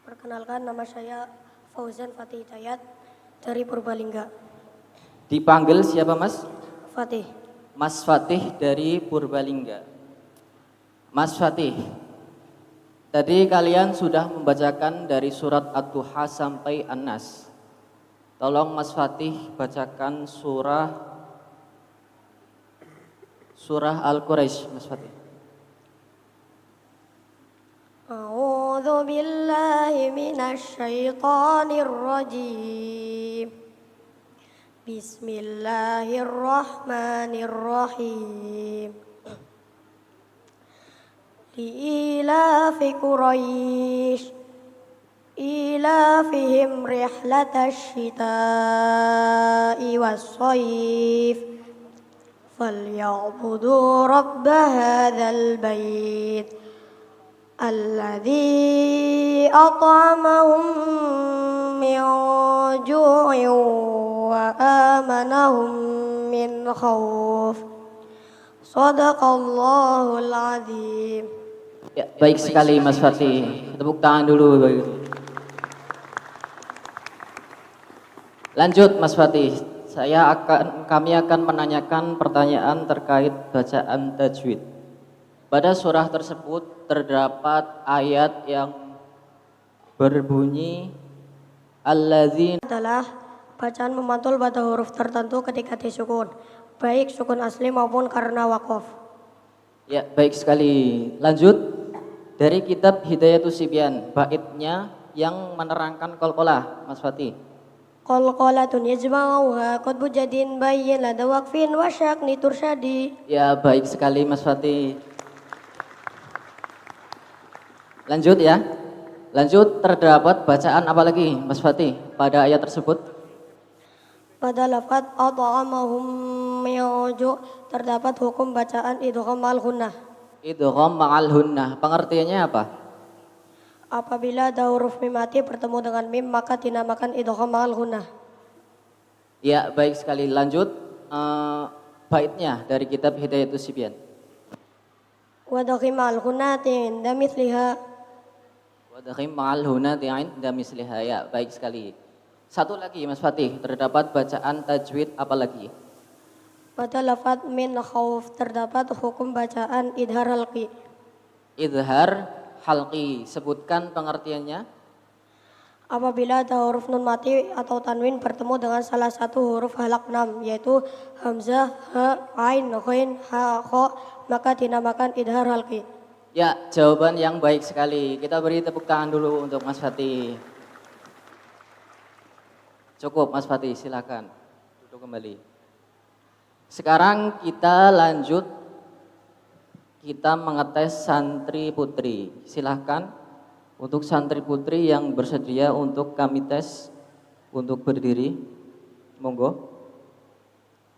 Perkenalkan, nama saya Fauzan Fatih Hidayat dari Purbalingga. Dipanggil siapa, Mas? Fatih. Mas Fatih dari Purbalingga. Mas Fatih, tadi kalian sudah membacakan dari surat Ad-Duha sampai An-Nas. Tolong Mas Fatih bacakan surah Al-Quraisy, Mas Fatih. A'udzu billahi minasy syaithanir rajim. Bismillahirrahmanirrahim. Li'ilafi Quraisy ilafihim rihlatash shita'i was-shayf falyabudu rabb hadzal bait alladzi at'amahum min ju'in wa amanahum min khauf. Shadaqallahul azim. Ya, baik sekali Mas Fatih. Tepuk tangan dulu. Lanjut Mas Fatih. Kami akan menanyakan pertanyaan terkait bacaan tajwid. Pada surah tersebut terdapat ayat yang berbunyi alladzina adalah bacaan memantul pada huruf tertentu ketika disukun, baik sukun asli maupun karena wakof. Ya, baik sekali. Lanjut dari kitab Hidayatus Sibyan, baitnya yang menerangkan qalqalah, Mas Fatih. Qalqalatun yajma'uha qad bujadin bayyin lada waqfin wa syakni tursyadi. Ya, baik sekali Mas Fatih. Lanjut ya. Lanjut, terdapat bacaan apa lagi Mas Fatih pada ayat tersebut? Pada lafaz at'amahum mi'uju terdapat hukum bacaan idgham al-ghunnah. Idgham ma'al hunnah. Pengertiannya apa? Apabila ada huruf mim mati bertemu dengan mim maka dinamakan idgham al-ghunnah. Ya, baik sekali. Lanjut baitnya dari kitab Hidayatus Sibyan. Wa dhakhim al-ghunnati inda mithliha. Wadhakhim ma'al hunati inda misliha. Ya, baik sekali. Satu lagi Mas Fatih, terdapat bacaan tajwid apa lagi? Pada lafaz min khauf terdapat hukum bacaan idhar halqi. Idhar halqi, sebutkan pengertiannya. Apabila ada huruf nun mati atau tanwin bertemu dengan salah satu huruf halak 6 yaitu hamzah, ha, ain, ghain, ha, kha maka dinamakan idhar halqi. Ya, jawaban yang baik sekali. Kita beri tepuk tangan dulu untuk Mas Fatih. Cukup Mas Fatih, silakan duduk kembali. Sekarang kita lanjut, kita mengetes santri putri. Silakan untuk santri putri yang bersedia untuk kami tes untuk berdiri. Monggo.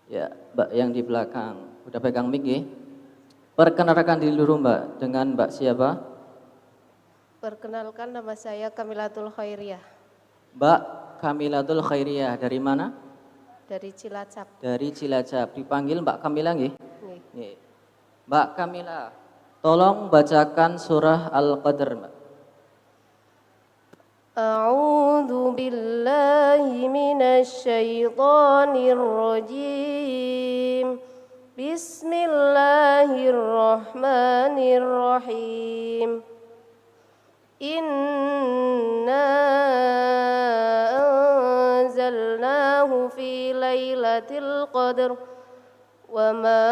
Ya, Mbak yang di belakang, udah pegang mic ya. Perkenalkan diri dulu Mbak, dengan Mbak siapa? Perkenalkan, nama saya Kamilatul Khairiyah Mbak Kamilatul Khairiyah, dari mana? dari Cilacap. Dari Cilacap. Dipanggil Mbak Kamila nggih? Nggih. Nggih. Mbak Kamila, tolong bacakan surah Al-Qadr, Mbak. A'udzu billahi minasy syaithanir rajim. Bismillahirrahmanirrahim. Inna anzalnahu fi lailatul qadr wa ma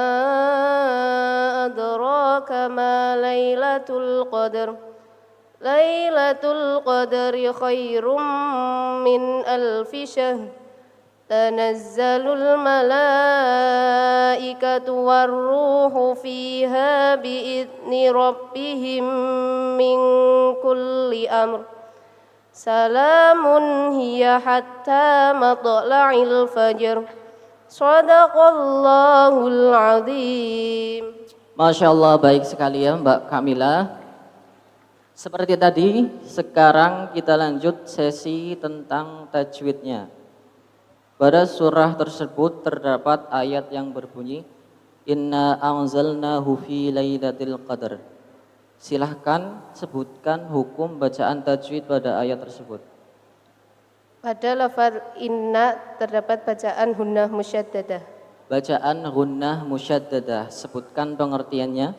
adraka ma lailatul qadr. Lailatul qadri khairum min alfi syahr. Tanazzalul malaikatu warruhu fiha biidzni rabbihim min kulli amr. Salamun hiya hatta matla'il fajr. Shadaqallahul azim. Masya Allah, baik sekali ya Mbak Kamila. Seperti tadi, sekarang kita lanjut sesi tentang tajwidnya. Pada surah tersebut terdapat ayat yang berbunyi Inna anzalnahu fi lailatul qadr. Silahkan sebutkan hukum bacaan tajwid pada ayat tersebut. Pada lafaz inna terdapat bacaan hunnah musyaddadah. Bacaan gunnah musyaddadah, sebutkan pengertiannya.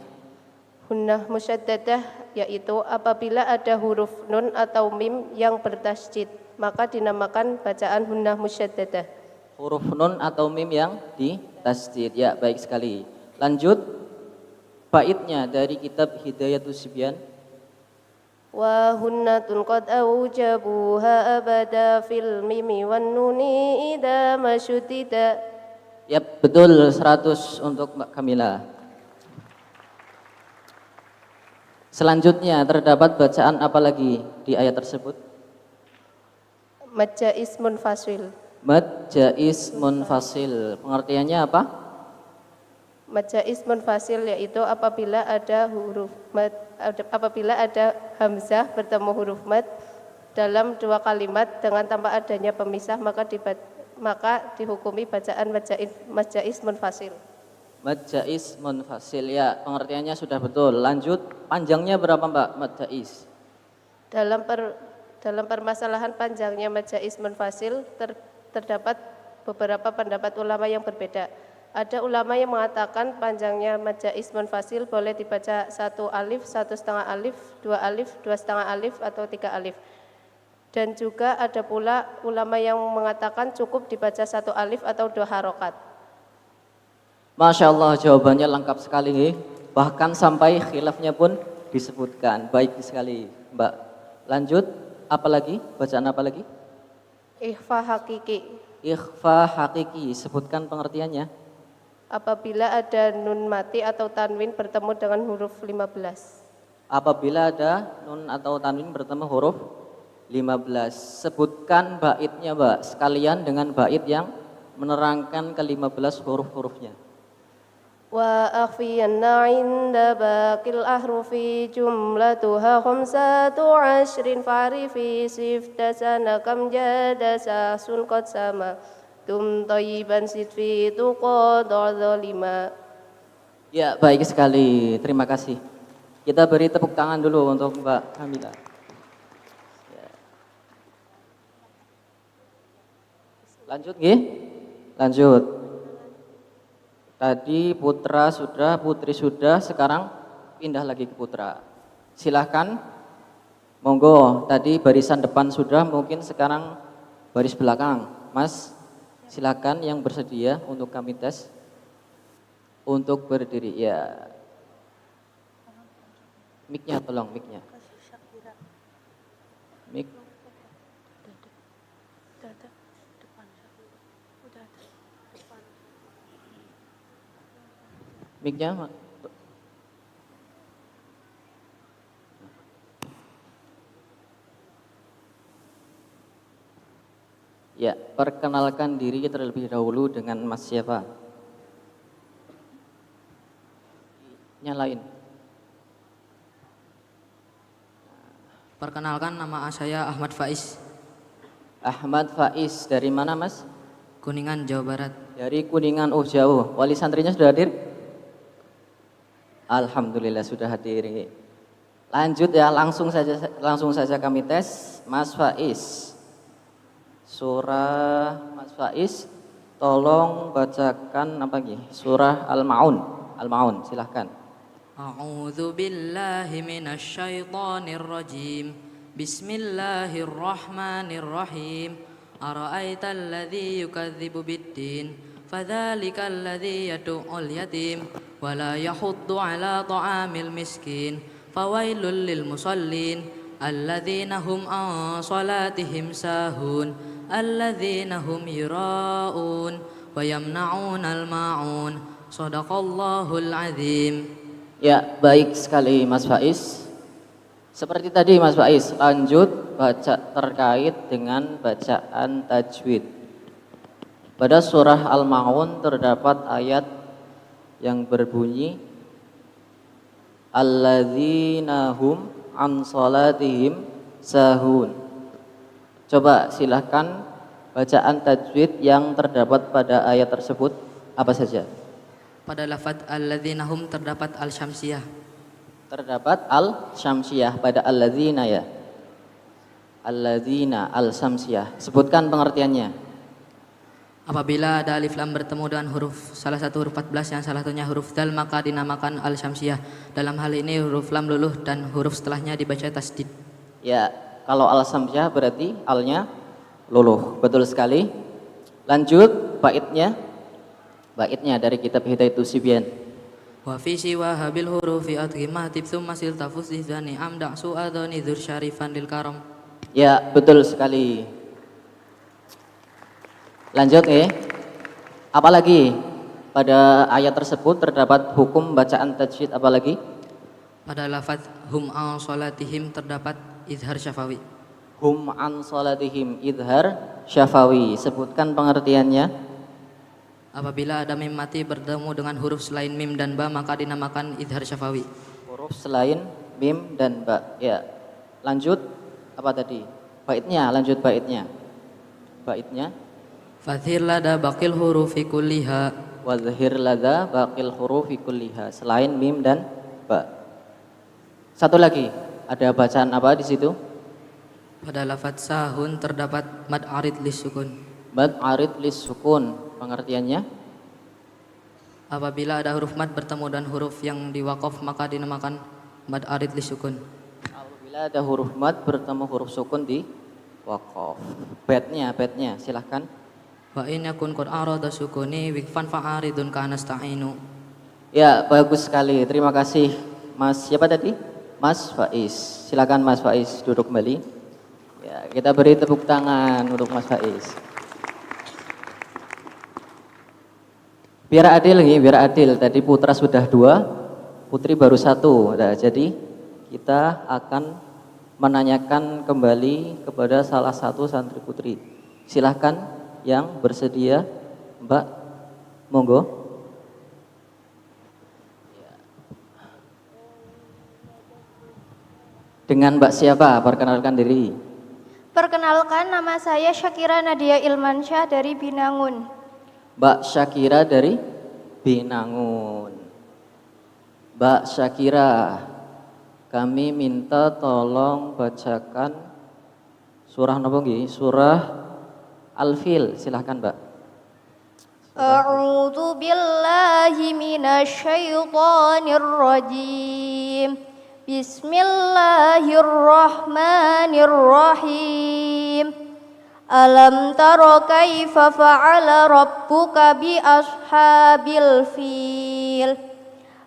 Hunnah musyaddadah yaitu apabila ada huruf nun atau mim yang bertasydid, maka dinamakan bacaan hunnah musyaddadah. Huruf nun atau mim yang ditasydid. Ya, baik sekali. Lanjut baitnya dari kitab Hidayatus Sibyan. Wa hunnatun qad aujabuha abada fil mimi wan nuni idza masyudida. Ya, betul, 100 untuk Mbak Kamila. Selanjutnya terdapat bacaan apa lagi di ayat tersebut? Mad jaiz munfasil. Mad jaiz munfasil. Pengertiannya apa? Mad jaiz munfasil yaitu apabila ada huruf mad, apabila ada hamzah bertemu huruf mad dalam dua kalimat dengan tanpa adanya pemisah maka dihukumi bacaan mad jaiz munfasil. Mad jaiz munfasil. Ya, pengertiannya sudah betul. Lanjut, panjangnya berapa Mbak mad jaiz? Dalam permasalahan panjangnya mad jaiz munfasil terdapat beberapa pendapat ulama yang berbeda. Ada ulama yang mengatakan panjangnya mad jaiz munfasil boleh dibaca 1 alif, 1,5 alif, 2 alif, 2,5 alif, atau 3 alif. Dan juga ada pula ulama yang mengatakan cukup dibaca 1 alif atau 2 harokat. Masya Allah, jawabannya lengkap sekali. Bahkan sampai khilafnya pun disebutkan. Baik sekali Mbak. Lanjut, apa lagi? Bacaan apa lagi? Ikhfa hakiki. Ikhfa hakiki, sebutkan pengertiannya. Apabila ada nun mati atau tanwin bertemu dengan huruf 15. Apabila ada nun atau tanwin bertemu huruf 15. Sebutkan baitnya Mbak, sekalian dengan bait yang menerangkan ke-15 huruf-hurufnya. Wa akhfiyanna inda baqil ahrufi jumlatuha khamsatu ashrin farifi siftasana kam jadasa sun qad sama tum tayyiban sidfi tuqadha zalima. Ya, baik sekali. Terima kasih. Kita beri tepuk tangan dulu untuk Mbak Kamila. Ya. Lanjut nggih? Lanjut. Tadi putra sudah, putri sudah, sekarang pindah lagi ke putra. Silahkan, monggo. Tadi barisan depan sudah, mungkin sekarang baris belakang. Mas, silakan yang bersedia untuk kami tes. Untuk berdiri, ya. Mic-nya tolong, mic-nya. Mic. Mic-nya. Ya, perkenalkan diri terlebih dahulu dengan Mas siapa? Nyalain. Perkenalkan, nama saya Ahmad Faiz. Ahmad Faiz, dari mana Mas? Kuningan, Jawa Barat. Dari Kuningan, oh jauh. Wali santrinya sudah hadir? Alhamdulillah sudah hadir. Lanjut ya, langsung saja kami tes. Mas Faiz, surah Mas Faiz, tolong bacakan apa lagi? Surah Al-Ma'un. Al-Ma'un, silahkan. A'udzu billahi minasy syaithanir rajim. Bismillahirrahmanirrahim. Ara'aital ladzi yukadzibu biddin, fadzalikal ladzi yad'ul yatim wa la yahuddu 'ala ta'amil miskin, fawailul lil musallin alladzina hum an salatihim sahun, alladzina hum yura'un wa yamna'unal ma'un. Shadaqallahul azim. Ya, baik sekali Mas Faiz. Seperti tadi Mas Faiz, lanjut baca terkait dengan bacaan tajwid. Pada surah Al-Ma'un terdapat ayat yang berbunyi alladzina hum an salatihim sahun. Coba silahkan bacaan tajwid yang terdapat pada ayat tersebut apa saja? Pada lafaz alladzina hum terdapat al-syamsiyah. Terdapat al-syamsiyah pada alladzina ya. Alladzina al-syamsiyah. Sebutkan pengertiannya. Apabila ada alif lam bertemu dengan salah satu huruf 14 yang salah satunya huruf dal, maka dinamakan al-syamsiyah. Dalam hal ini huruf lam luluh dan huruf setelahnya dibaca tasdid. Ya, kalau al-syamsiyah berarti alnya luluh. Betul sekali. Lanjut baitnya. Baitnya dari kitab Hidayatus Sibyan. Wa fi siwa habil hurufi atghimah tibsum masil tafus izdani amda su'adhani dzur syarifan lil karam. Ya, betul sekali. Lanjut apalagi pada ayat tersebut terdapat hukum bacaan tajwid apalagi? Pada lafaz hum an salatihim terdapat izhar syafawi. Hum an salatihim idhar syafawi. Sebutkan pengertiannya. Apabila ada mim mati bertemu dengan huruf selain mim dan ba, maka dinamakan izhar syafawi. Huruf selain mim dan ba. Ya. Lanjut apa tadi? Baitnya, lanjut baitnya. Baitnya. Fathir lada baqil hurufi kulliha. Wadhhir lada baqil hurufi kulliha. Selain mim dan ba. Satu lagi. Ada bacaan apa di situ? Pada lafaz sahun terdapat mad arid lis sukun. Mad arid lis sukun. Pengertiannya? Apabila ada huruf mad bertemu dengan huruf yang diwaqaf maka dinamakan mad arid lisukun. Apabila ada huruf mad bertemu huruf sukun di waqaf. Bednya silahkan. Wa in yakun qad arada sukuni wikfan fa'aridun ka nasta'inu. Ya, bagus sekali. Terima kasih Mas, siapa tadi? Mas Faiz. Silakan Mas Faiz duduk kembali. Ya, kita beri tepuk tangan untuk Mas Faiz. Biar adil nih, biar adil. Tadi putra sudah 2, putri baru 1. Nah, jadi kita akan menanyakan kembali kepada salah satu santri putri. Silahkan yang bersedia, Mbak, monggo. Dengan Mbak siapa? Perkenalkan diri. Perkenalkan, nama saya Syakira Nadia Ilmansyah dari Binangun. Mbak Syakira dari Binangun. Mbak Syakira, kami minta tolong bacakan surah napa nggih? Surah Al-Fil. Silahkan Mbak. A'udzu billahi minasyaitonir rajim. Bismillahirrahmanirrahim. Alam tara kaifa fa'ala rabbuka bi ashabil fil.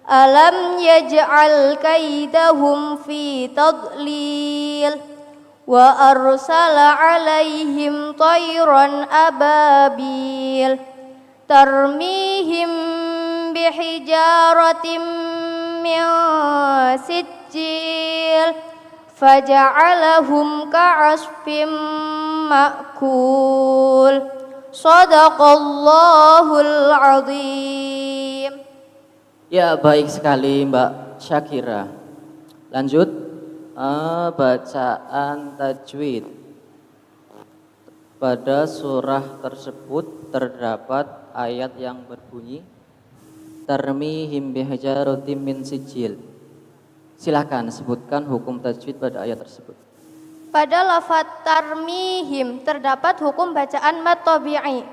Alam yaj'al kaidahum fi tadlil. Wa arsala 'alaihim tayran ababil. Tarmihim bihijaratin min sijil. Faja'alahum ka'asfim ma'kul. Shadaqallahul azim. Ya, baik sekali Mbak Syakira. Lanjut, bacaan tajwid. Pada surah tersebut terdapat ayat yang berbunyi tarmihim bihijaratin min sijil. Silakan sebutkan hukum tajwid pada ayat tersebut. Pada lafaz tarmihim terdapat hukum bacaan mad tabi'i.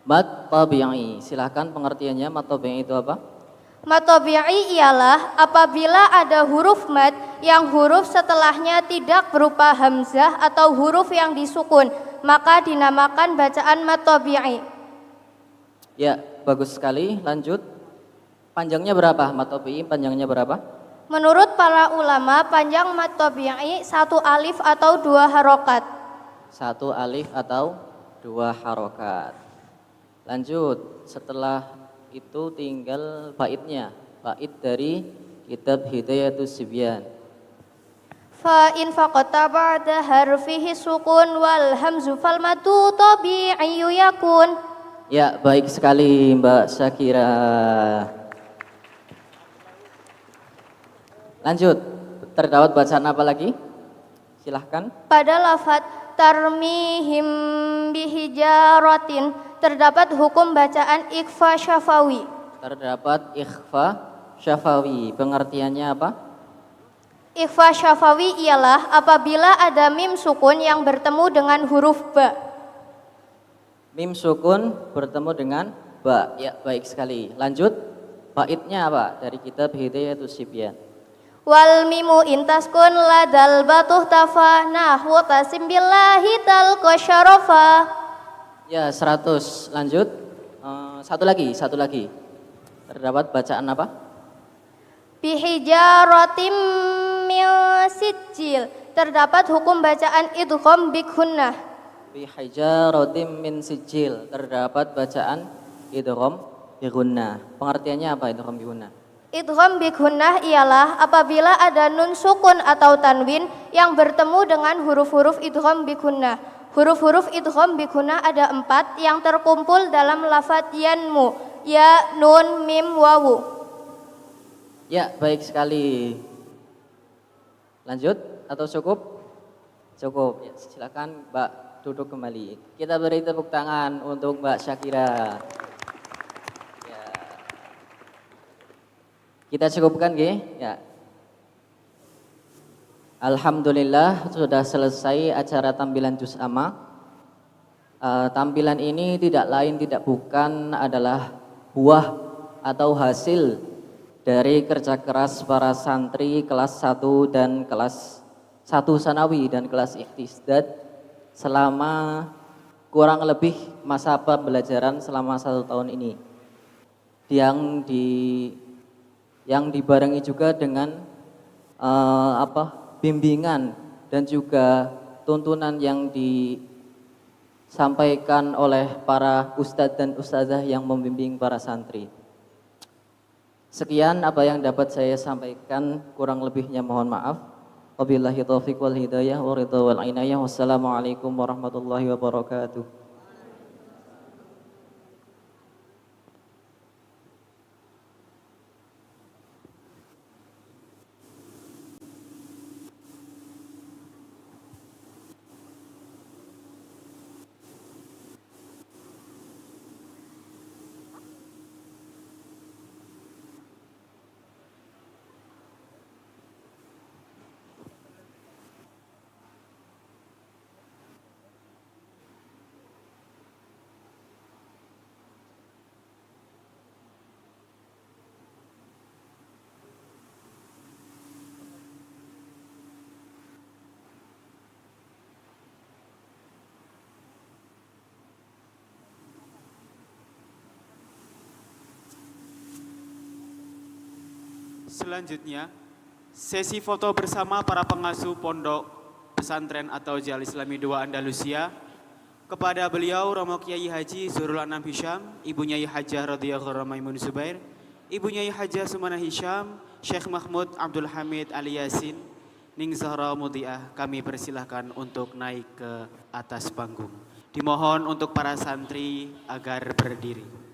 Mad tabi'i. Silakan pengertiannya mad tabi'i itu apa? Mad tabi'i ialah apabila ada huruf mad yang huruf setelahnya tidak berupa hamzah atau huruf yang disukun, maka dinamakan bacaan mad tabi'i. Ya, bagus sekali. Lanjut. Panjangnya berapa? Mad tabi'i panjangnya berapa? Menurut para ulama, panjang mad tabi'i 1 alif atau 2 harokat. 1 alif atau 2 harokat. Lanjut, setelah itu tinggal baitnya. Bait dari kitab Hidayatus Sibyan. Fa in faqata ba'da harfihi sukun wal hamzu fal madu tabi'i yakun. Ya, baik sekali Mbak Syakira. Lanjut, terdapat bacaan apa lagi? Silahkan. Pada lafaz tarmihim bihijaratin terdapat hukum bacaan ikhfa syafawi. Terdapat ikhfa syafawi. Pengertiannya apa? Ikhfa syafawi ialah apabila ada mim sukun yang bertemu dengan huruf ba. Mim sukun bertemu dengan ba. Ya, baik sekali. Lanjut, baitnya apa? Dari kitab Hidayatus Sibyan. Wal mimu intaskun ladal batuh tafa nahwu tasim billahi talqa syarafa. Ya, 100. Lanjut. Satu lagi. Terdapat bacaan apa? Bihijaratim min sijil terdapat hukum bacaan idgham bikunnah. Bihijaratim min sijil. Terdapat bacaan idgham bigunnah. Pengertiannya apa idgham bigunnah? Idgham bigunnah ialah apabila ada nun sukun atau tanwin yang bertemu dengan huruf-huruf idgham bigunnah. Huruf-huruf idgham bigunnah ada 4 yang terkumpul dalam lafaz yanmu, ya, nun, mim, wawu. Ya, baik sekali. Lanjut atau cukup? Cukup. Ya, silakan Mbak duduk kembali. Kita beri tepuk tangan untuk Mbak Syakira. Ya. Kita cukupkan nggih? Ya. Alhamdulillah sudah selesai acara tampilan juz amma. Tampilan ini tidak lain tidak bukan adalah buah atau hasil dari kerja keras para santri kelas 1 dan kelas 1 sanawi dan kelas ikhtisdad selama kurang lebih masa pembelajaran selama 1 tahun ini, yang dibarengi juga dengan bimbingan dan juga tuntunan yang disampaikan oleh para ustadz dan ustazah yang membimbing para santri. Sekian apa yang dapat saya sampaikan, kurang lebihnya mohon maaf. Wabillahi taufiq wal hidayah wa ridha wal inayah. Wassalamualaikum warahmatullahi wabarakatuh. Selanjutnya, sesi foto bersama para pengasuh pondok pesantren atau Jal Islami 2 Andalusia. Kepada beliau Romo Kiai Haji Zuhrul Anam Hisham, Ibu Nyai Hajah Radhiyallahu Maimun Zubair, Ibu Nyai Hajah Sumana Hisham, Syekh Mahmud Abdul Hamid Ali Yasin, Ning Zahra Mudiah, kami persilahkan untuk naik ke atas panggung. Dimohon untuk para santri agar berdiri.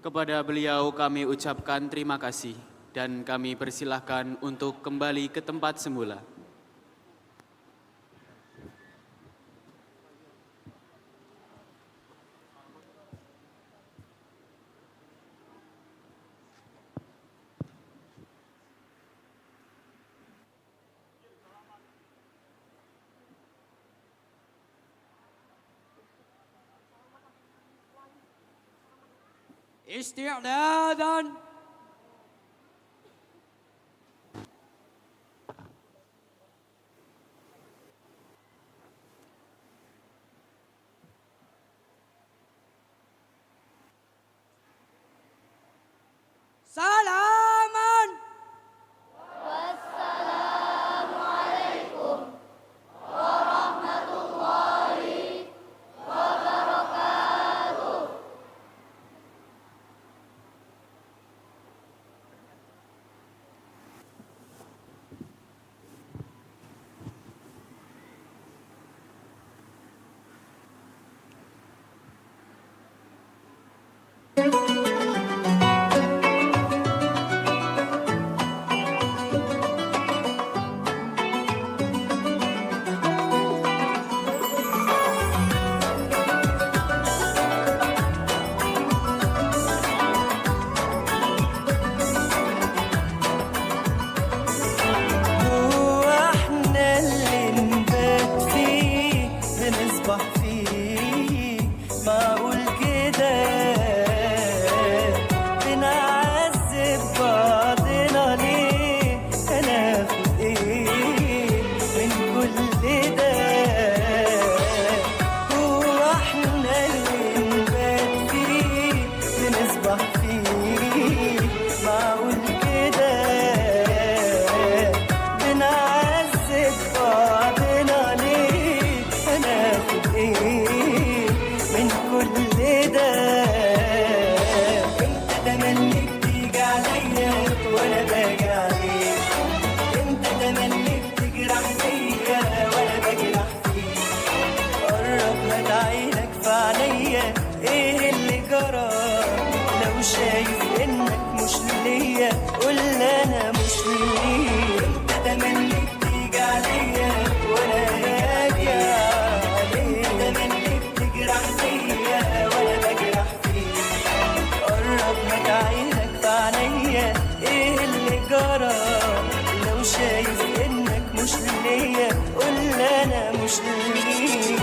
Kepada beliau kami ucapkan terima kasih dan kami persilahkan untuk kembali ke tempat semula. استعدادا. سلاما. هو احنا اللي نبات فيه بنصبح فيه، معقول كده بنعذب بعضنا ليه؟ هناخد ايه من كل ده؟ هو احنا اللي نبات فيه بنصبح فيه، معقول كده بنعذب بعضنا ليه؟ هناخد ايه من كل ده؟ انت تملي بتيجي عليا وانا باجي عليك، انت تملي بتجرح فيا وانا بجرح فيك. قرب هات عينك في عينيا، ايه اللي جرى؟ لو شايف انك مش ليا قول انا مش ليك. انت تملي بتيجي عليا وانا هاجي عليك، تملي بتجرح فيا وانا بجرح فيك. قرب هات عينك في عينيا، ايه اللي جرى؟ لو شايف انك مش ليا قول انا مش ليك.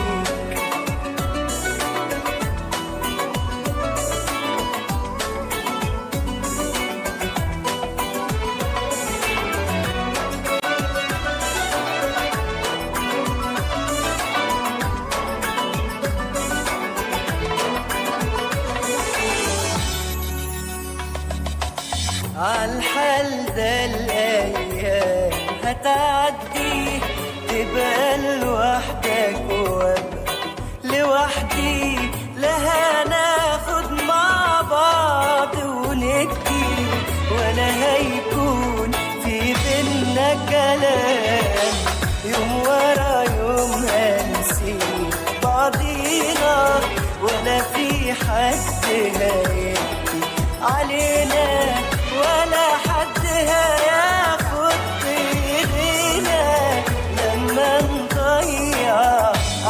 عالحال ده الأيام هتعدي، تبقى لوحدك وابقى لوحدي. لا هناخد مع بعض وندي، ولا هيكون في بينا كلام. يوم ورا يوم هنسيب بعضينا، ولا في حد هيبكي علينا، ولا حد هياخد بايدينا لما نضيع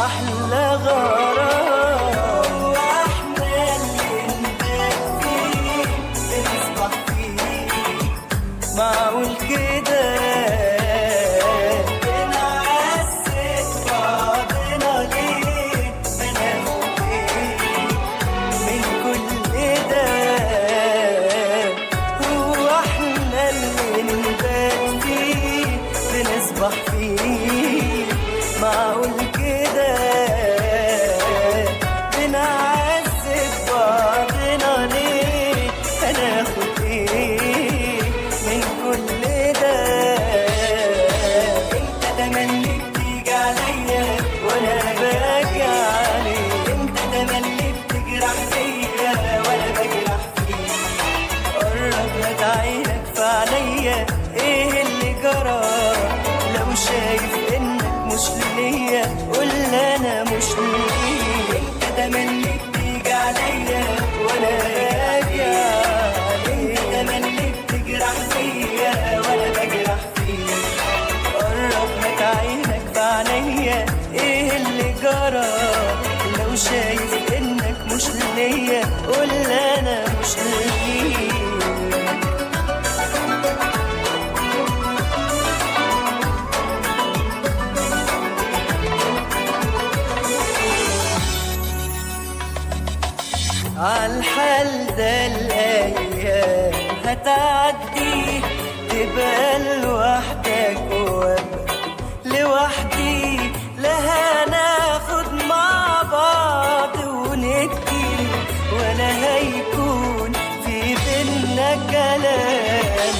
احلى غرام. واحنا اللي نبات فيه بنصبح فيه، معقول كده بنعذب بعضنا ليه؟ هناخد ايه من كل ده؟ بنصبح فيه، معقول كده بنعذب بعضنا ليه؟ هناخد ايه من كل ده؟ انت تملي بتيجي عليا وانا باجي عليك، انت تملي بتجرح فيا وانا بجرح فيك. قرب هات عينك في عينيا، ايه اللي جرى؟ لو شايف انك مش ليا قول انا مش ليك. انت تملي بتيجي عليا وانا باجي عليك، تملي بتجرح فيا وانا بجرح فيك. قرب هات عينك في عينيا، ايه اللي جرى؟ لو شايف انك مش ليا قول انا مش ليك. هتعدي تبقى لوحدك وابقى لوحدي، لا هناخد مع بعض وندي ولا هيكون في بينا كلام،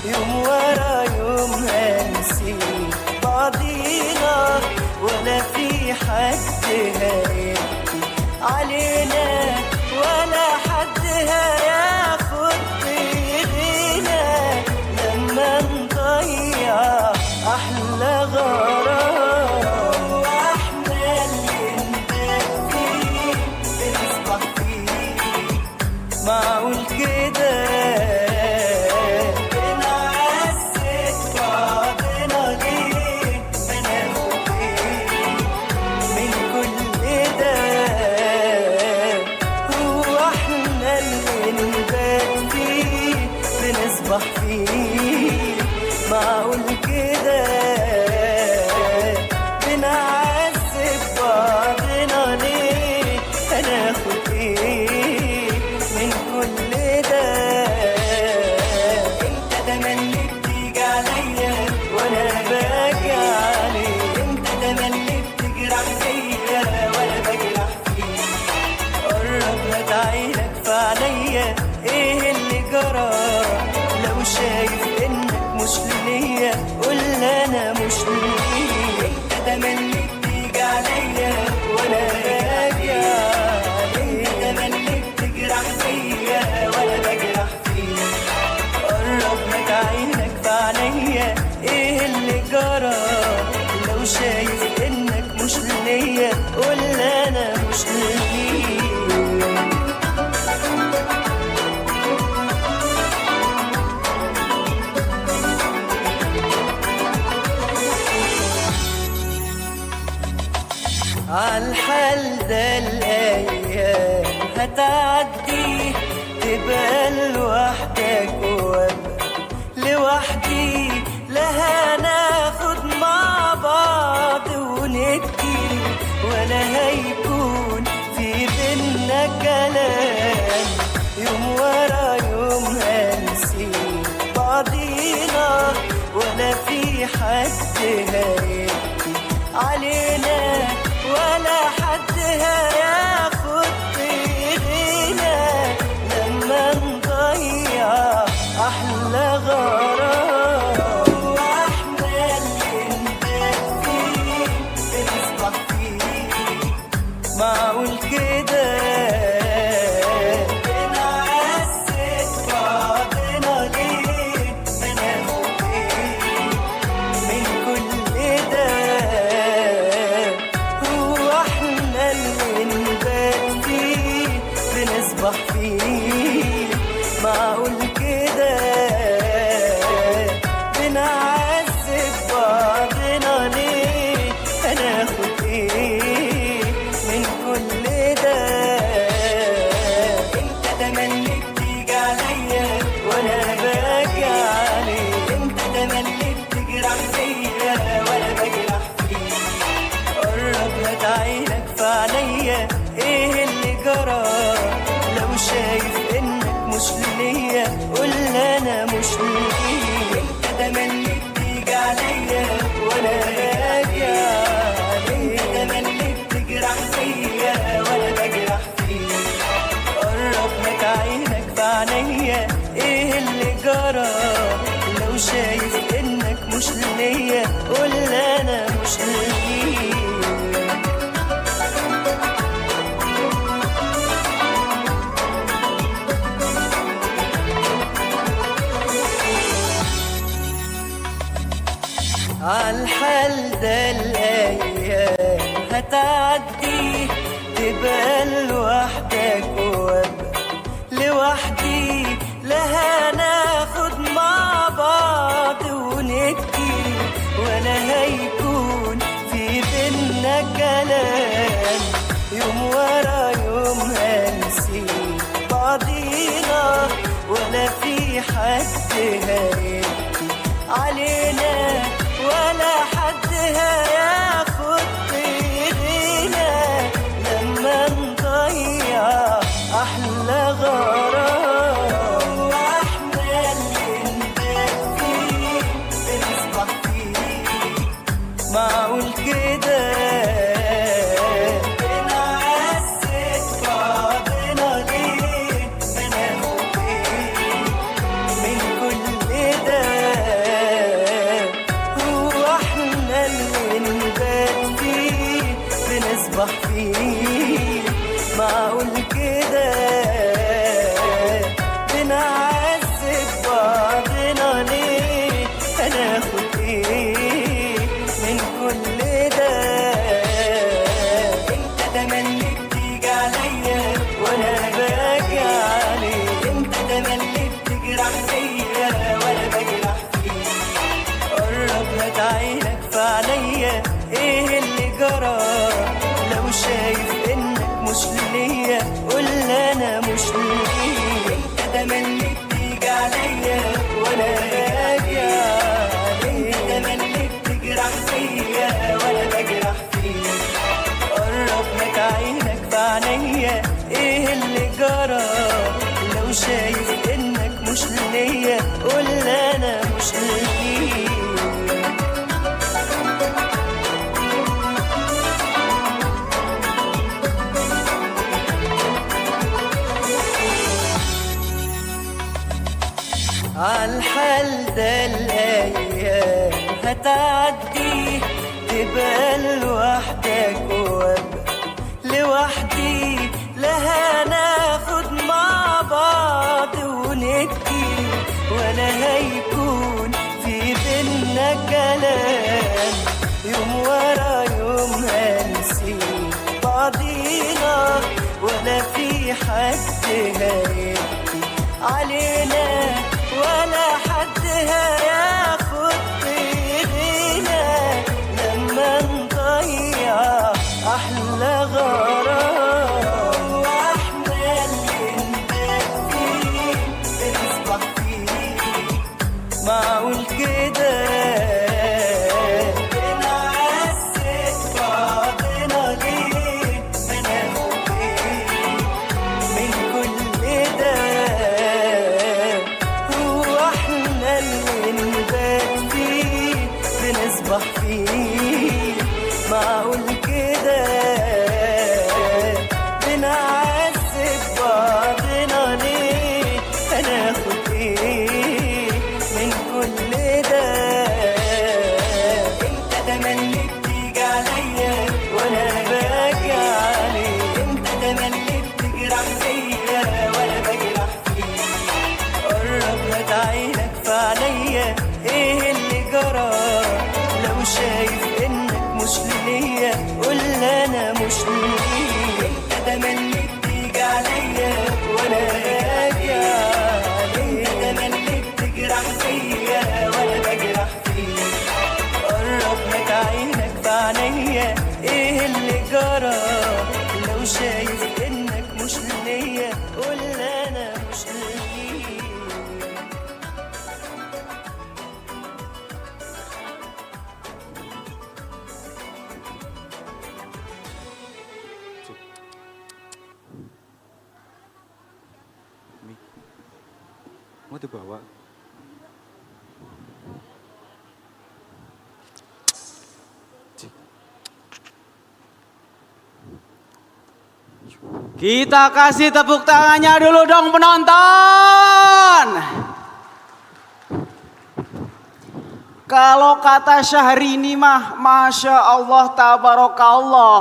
يوم ورا يوم هنسيب بعضينا ولا في حد هيبكي علينا ولا حد هياخد بايدينا لما نضيع احلى غرام، واحنا اللي نبات فيه بنصبح فيه. معقول كده بنعذب بعضنا ليه؟ بناخد ايه من كل ده؟ هو احنا اللي نبات فيه بنصبح فيه. معقول كده بنعذب بعضنا ليه؟ هناخد ايه من كل ده؟ انت تملي بتيجي عليا وانا باجي عليك، انت تملي بتجرح فيا وانا بجرح فيك. قرب هات عينك في عينيا، ايه اللي جرى؟ لو شايف انك مش ليا قول انا مش ليك. انت تملي بتيجي عليا وانا باجي عليك، انت تملي بتجرح فيا وانا بجرح فيك. قرب هات عينك في عينيا، ايه اللي جرى؟ لو شايف انك مش ليا قول انا مش ليك. عالحال ده الأيام هتعدي تبقى لوحدك وابقى لوحدي، لا هناخد مع بعض وندي ولا هيكون في بينا كلام، يوم ورا يوم هنسيب بعضينا ولا في حد هيبكي علينا ولا حد هياخد بايدينا لما نضيع احلى غرام، واحنا اللي نبات فيه بنصبح فيه. معقول كده بنعذب بعضنا ليه؟ بناخد ايه من كل ده؟ بنصبح فيه. معقول كده بنعذب بعضنا ليه؟ هناخد ايه من كل ده؟ انت تملي بتيجي عليا وانا باجي عليك، انت تملي بتجرح فيا وانا بجرح فيك. قرب هات عينك في عينيا، ايه اللي جرى؟ لو شايف انك مش ليا قول انا مش ليك. انت تملي بتيجي عليا وانا باجي عليك، انت تملي بتجرح فيا وانا بجرح فيك. قرب هات عينك في عينيا، ايه اللي جرى؟ لو شايف انك مش ليا قول انا مش ليك. عالحال ده الأيام هتعدي تبقى لوحدك وابقى لوحدي، لا هناخد مع بعض وندي ولا هيكون في بينا كلام، يوم ورا يوم هنسيب بعضينا ولا في حد هيبكي علينا ولا حد هياخد بايدينا لما نضيع احلى غرام، واحنا جرى لو شايف انك مش ليا قول انا مش ليك. انت تملي بتيجي عليا وانا باجي عليك. انت تملي بتجرح فيا وانا بجرح فيك. قرب لك عينك في عينيا ايه اللي جرى لو شايف انك مش ليا قول انا مش ليك. عالحال ده الايام هتعدي تبقى لوحدك وابقى لوحدي. لا هناخد مع بعض وندي ولا هيكون في بينا كلام. يوم ورا يوم هنسيب بعضينا ولا في حد هيبكي علينا ولا حد هياخد بايدينا لما نضيع احلى غرام. واحنا اللي نبات فيه بنصبح فيه معقول كده بنعذب بعضنا ليه؟ بناخد ايه من كل ده؟ بنصبح فيه معقول كده بنعذب بعضنا ليه؟ هناخد ايه من كل ده؟ انت تملي بتيجي عليا وانا باجي عليك. انت تملي بتجرح فيا وانا بجرح فيك. قرب لك عينك في عينيا ايه اللي جرى لو شايف انك مش ليا قول انا مش ليك. انت تملي بتيجي عليا وانا باجي عليك. انت تملي بتجرح فيا وانا بجرح فيك. قرب لك عينك في عينيا ايه اللي جرى لو شايف انك مش ليا قول انا مش ليك. Mau dibawa? Kita kasih tepuk tangannya dulu dong penonton. Kalau kata Syahrini mah Masya Allah Tabarakallah.